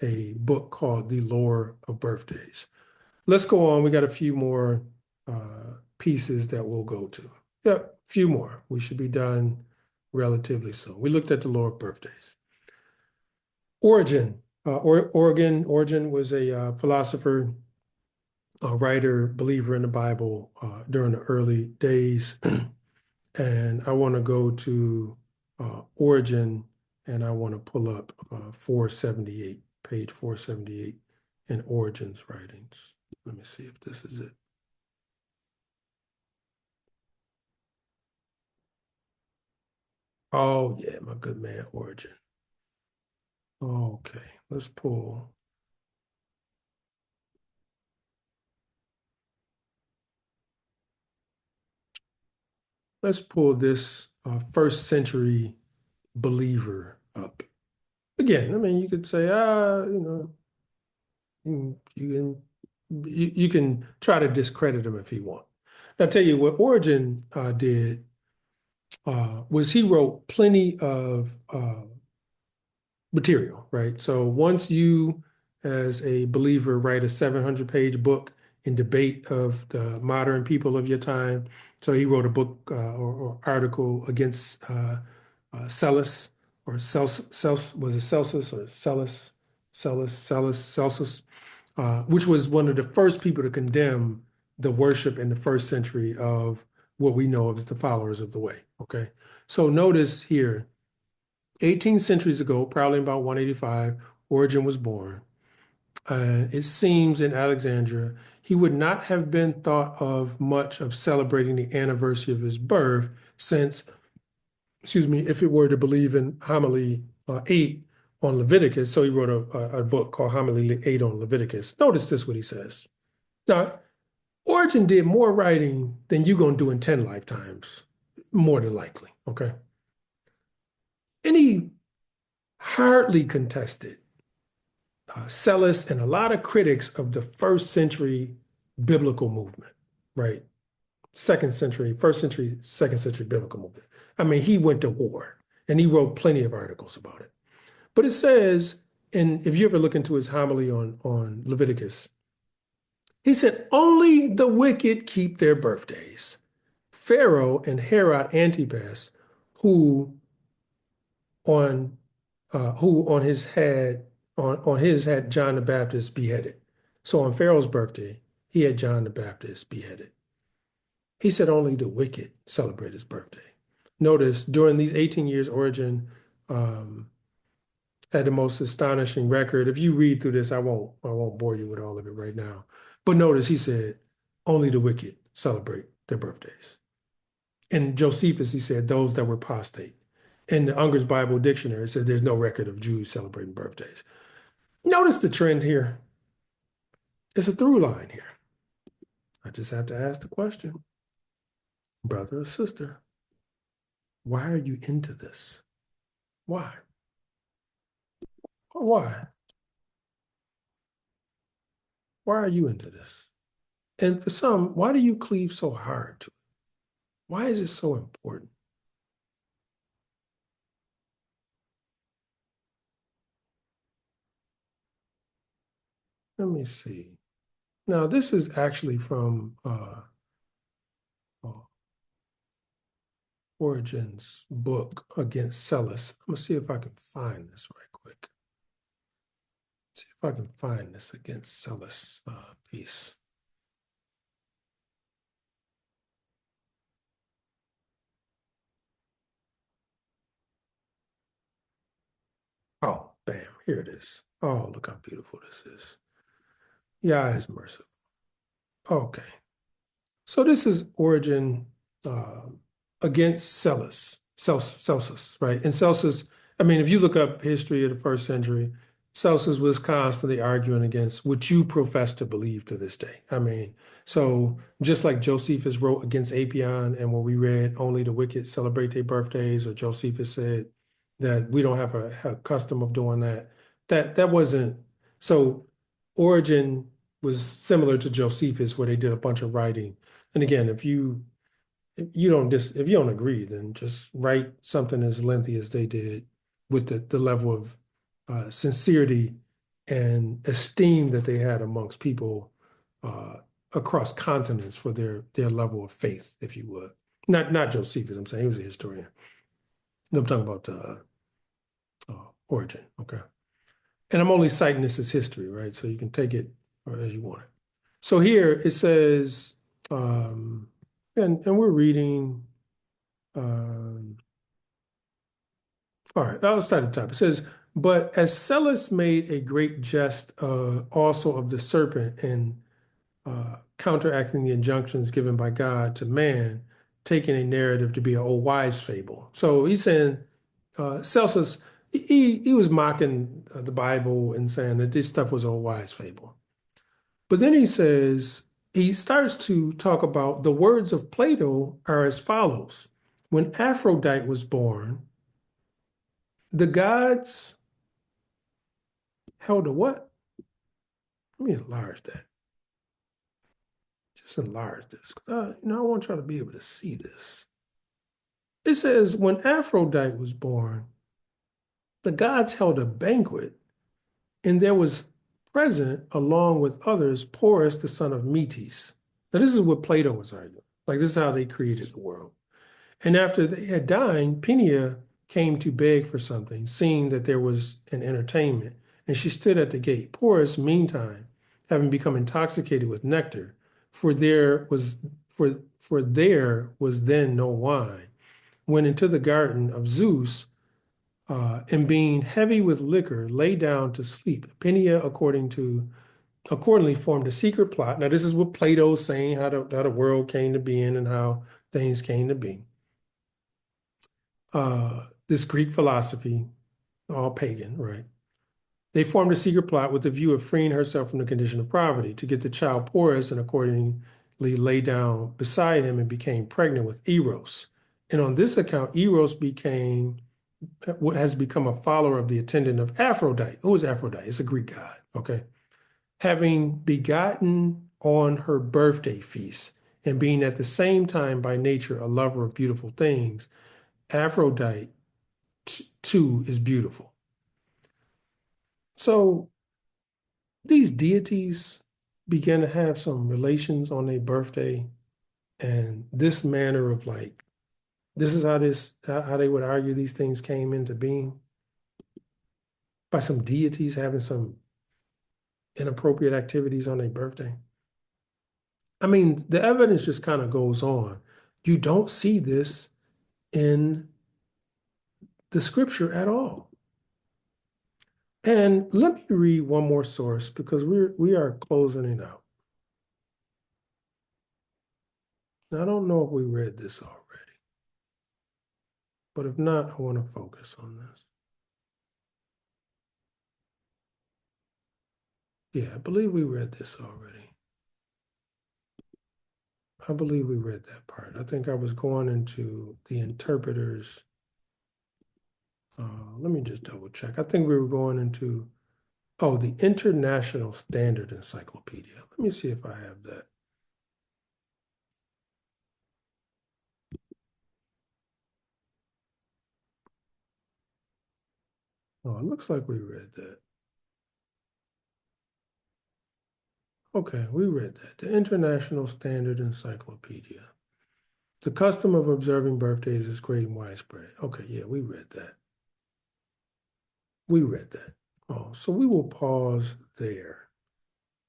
a book called The Lore of Birthdays. Let's go on. We got a few more pieces that we'll go to. Yeah, a few more. We should be done relatively soon. We looked at the lore of birthdays. Origen. Origen was a philosopher, a writer, believer in the Bible during the early days. And I want to go to Origen, and I want to pull up 478, page 478 in Origen's writings. Let me see if this is it. Oh, yeah, my good man, Origen. Okay, let's pull. Let's pull this first century believer up. Again, I mean, you could say, you can try to discredit him if you want. I'll tell you what Origen did was he wrote plenty of material, right? So once you, as a believer, write a 700-page book in debate of the modern people of your time. So he wrote a book or article against Celsus or was it Celsus or Celsus, which was one of the first people to condemn the worship in the first century of what we know as the followers of the way, okay? So notice here, 18 centuries ago, probably about 185, Origen was born. It seems in Alexandria, he would not have been thought of much of celebrating the anniversary of his birth since, excuse me, if it were to believe in homily 8 on Leviticus. So he wrote a book called Homily 8 on Leviticus. Notice this, what he says. Now, Origen did more writing than you're going to do in 10 lifetimes, more than likely, okay? And he hardly contested Celsus and a lot of critics of the first century biblical movement, right? Second century, first century, second century biblical movement. I mean, he went to war and he wrote plenty of articles about it. But it says, and if you ever look into his homily on Leviticus, he said, only the wicked keep their birthdays. Pharaoh and Herod Antipas, who on his had John the Baptist beheaded. So on Pharaoh's birthday, he had John the Baptist beheaded. He said only the wicked celebrate his birthday. Notice during these 18 years, Origen had the most astonishing record. If you read through this, I won't bore you with all of it right now. But notice he said, only the wicked celebrate their birthdays. In Josephus, he said those that were apostate. In the Unger's Bible Dictionary, it says there's no record of Jews celebrating birthdays. Notice the trend here. It's a through line here. I just have to ask the question, brother or sister, why are you into this? Why? Why? Why are you into this? And for some, why do you cleave so hard to it? Why is it so important? Let me see. Now, this is actually from uh, Origen's book Against Sellus. I'm going to see if I can find this right quick. See if I can find this Against Sellus piece. Oh, bam, here it is. Oh, look how beautiful this is. Yah is merciful. Okay. So this is Origen uh, against Celsus, right? And Celsus, I mean, if you look up history of the first century, Celsus was constantly arguing against what you profess to believe to this day. I mean, so just like Josephus wrote against Apion, and when we read only the wicked celebrate their birthdays, or Josephus said that we don't have a custom of doing that, that wasn't so. Origen was similar to Josephus, where they did a bunch of writing. And again, if you don't agree, then just write something as lengthy as they did with the level of sincerity and esteem that they had amongst people uh, across continents for their level of faith, if you would. Not Josephus, I'm saying he was a historian. I'm talking about Origin, okay? And I'm only citing this as history, right? So you can take it as you want it. So here it says, and we're reading. All right, I'll start at the top. It says, but as Sellus made a great jest also of the serpent in counteracting the injunctions given by God to man, taking a narrative to be an old wives' fable. So he's saying Celsus, he was mocking the Bible and saying that this stuff was old wives' fable. But then he starts to talk about the words of Plato are as follows. When Aphrodite was born, the gods held a what? Let me enlarge that. Just enlarge this. I want y'all to be able to see this. It says, when Aphrodite was born, the gods held a banquet, and there was present, along with others, Porus, the son of Metis. Now, this is what Plato was arguing. Like, this is how they created the world. And after they had dined, Pinea came to beg for something, seeing that there was an entertainment, and she stood at the gate. Porus, meantime, having become intoxicated with nectar, for there was then no wine, went into the garden of Zeus, and being heavy with liquor, lay down to sleep. Pinea, accordingly formed a secret plot. Now, this is what Plato's saying, how the world came to be and how things came to be. This Greek philosophy, all pagan, right? They formed a secret plot with the view of freeing herself from the condition of poverty to get the child Porus and accordingly lay down beside him and became pregnant with Eros. And on this account, Eros has become a follower of the attendant of Aphrodite. Who is Aphrodite? It's a Greek god, okay? Having begotten on her birthday feast and being at the same time by nature a lover of beautiful things, Aphrodite too is beautiful. So these deities began to have some relations on their birthday, and this manner of like, this is how they would argue these things came into being by some deities having some inappropriate activities on their birthday. I mean, the evidence just kind of goes on. You don't see this in the scripture at all. And let me read one more source because we are closing it out. Now, I don't know if we read this already, but if not, I want to focus on this. Yeah, I believe we read this already. I believe we read that part. I think I was going into the interpreters. Let me just double check. I think we were going into, oh, the International Standard Encyclopedia. Let me see if I have that. Oh, it looks like we read that. Okay, we read that. The International Standard Encyclopedia. The custom of observing birthdays is great and widespread. Okay, yeah, we read that. We read that. Oh, so we will pause there.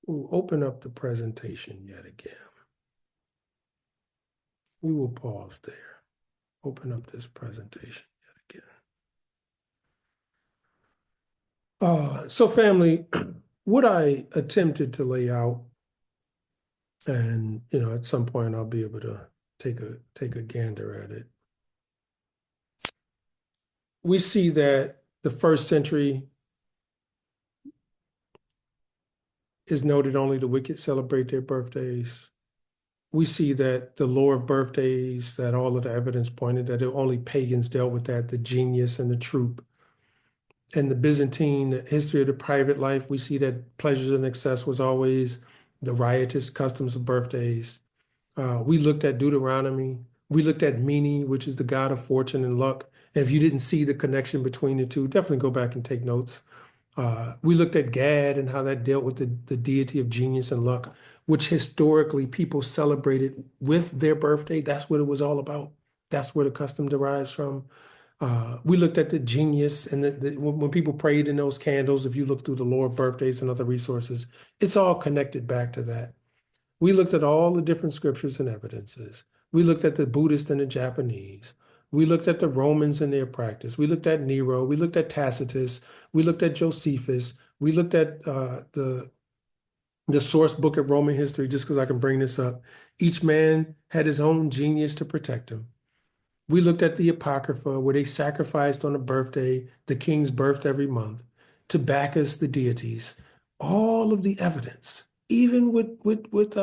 We'll open up the presentation yet again. We will pause there. Open up this presentation yet again. So family, what I attempted to lay out, and at some point I'll be able to take a gander at it. We see that the first century is noted only the wicked celebrate their birthdays. We see that the lore of birthdays, that all of the evidence pointed that only pagans dealt with that, the genius and the troop. And the Byzantine history of the private life, we see that pleasures and excess was always the riotous customs of birthdays. We looked at Deuteronomy. We looked at Mene, which is the god of fortune and luck. And if you didn't see the connection between the two, definitely go back and take notes. We looked at Gad and how that dealt with the deity of genius and luck, which historically people celebrated with their birthday. That's what it was all about. That's where the custom derives from. We looked at the genius and when people prayed in those candles, if you look through the lore of birthdays and other resources, it's all connected back to that. We looked at all the different scriptures and evidences. We looked at the Buddhist and the Japanese. We looked at the Romans and their practice. We looked at Nero. We looked at Tacitus. We looked at Josephus. We looked at the source book of Roman history, just because I can bring this up. Each man had his own genius to protect him. We looked at the Apocrypha, where they sacrificed on a birthday, the king's birth every month, to Bacchus, the deities. All of the evidence, even with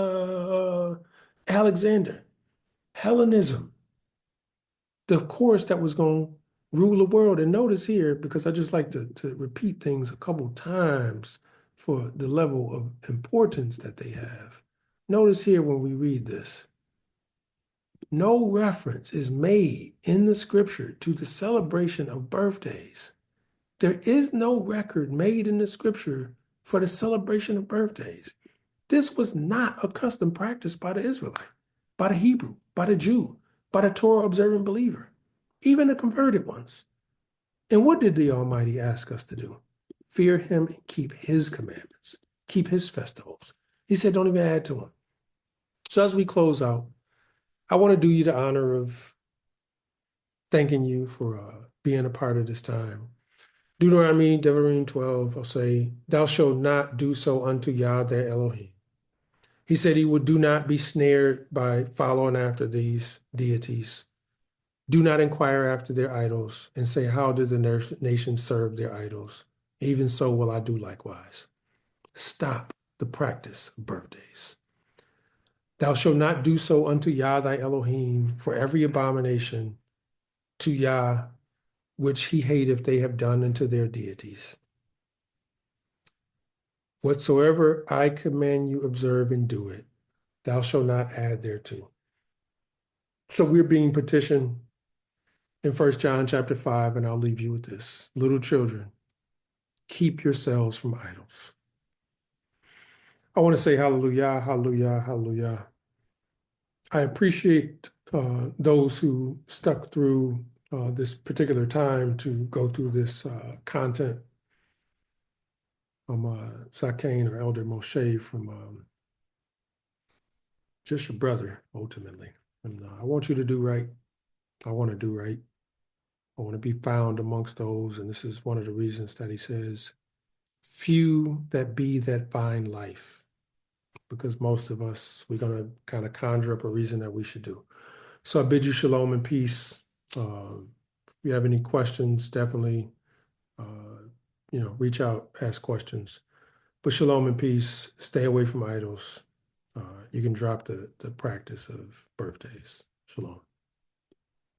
Alexander, Hellenism, the course that was going to rule the world. And notice here, because I just like to repeat things a couple times for the level of importance that they have. Notice here when we read this. No reference is made in the scripture to the celebration of birthdays. There is no record made in the scripture for the celebration of birthdays. This was not a custom practiced by the Israelite, by the Hebrew, by the Jew, by the Torah observant believer, even the converted ones. And what did the Almighty ask us to do? Fear him and keep his commandments, keep his festivals. He said, don't even add to them. So as we close out, I want to do you the honor of thanking you for being a part of this time. Deuteronomy 12, I'll say, thou shalt not do so unto Yah their Elohim. He said he would do not be snared by following after these deities. Do not inquire after their idols and say, how did the nations serve their idols? Even so will I do likewise. Stop the practice of birthdays. Thou shalt not do so unto Yah thy Elohim for every abomination to Yah which he hateth they have done unto their deities. Whatsoever I command you observe and do it, thou shalt not add thereto. So we're being petitioned in 1 John chapter 5, and I'll leave you with this. Little children, keep yourselves from idols. I want to say hallelujah, hallelujah, hallelujah. I appreciate those who stuck through this particular time to go through this content from Zakane or Elder Moshe from just your brother, ultimately. And I want you to do right. I want to do right. I want to be found amongst those. And this is one of the reasons that he says, few that be that find life. because most of us, we're going to kind of conjure up a reason that we should do. So I bid you shalom and peace. If you have any questions, definitely, reach out, ask questions. But shalom and peace. Stay away from idols. You can drop the practice of birthdays. Shalom.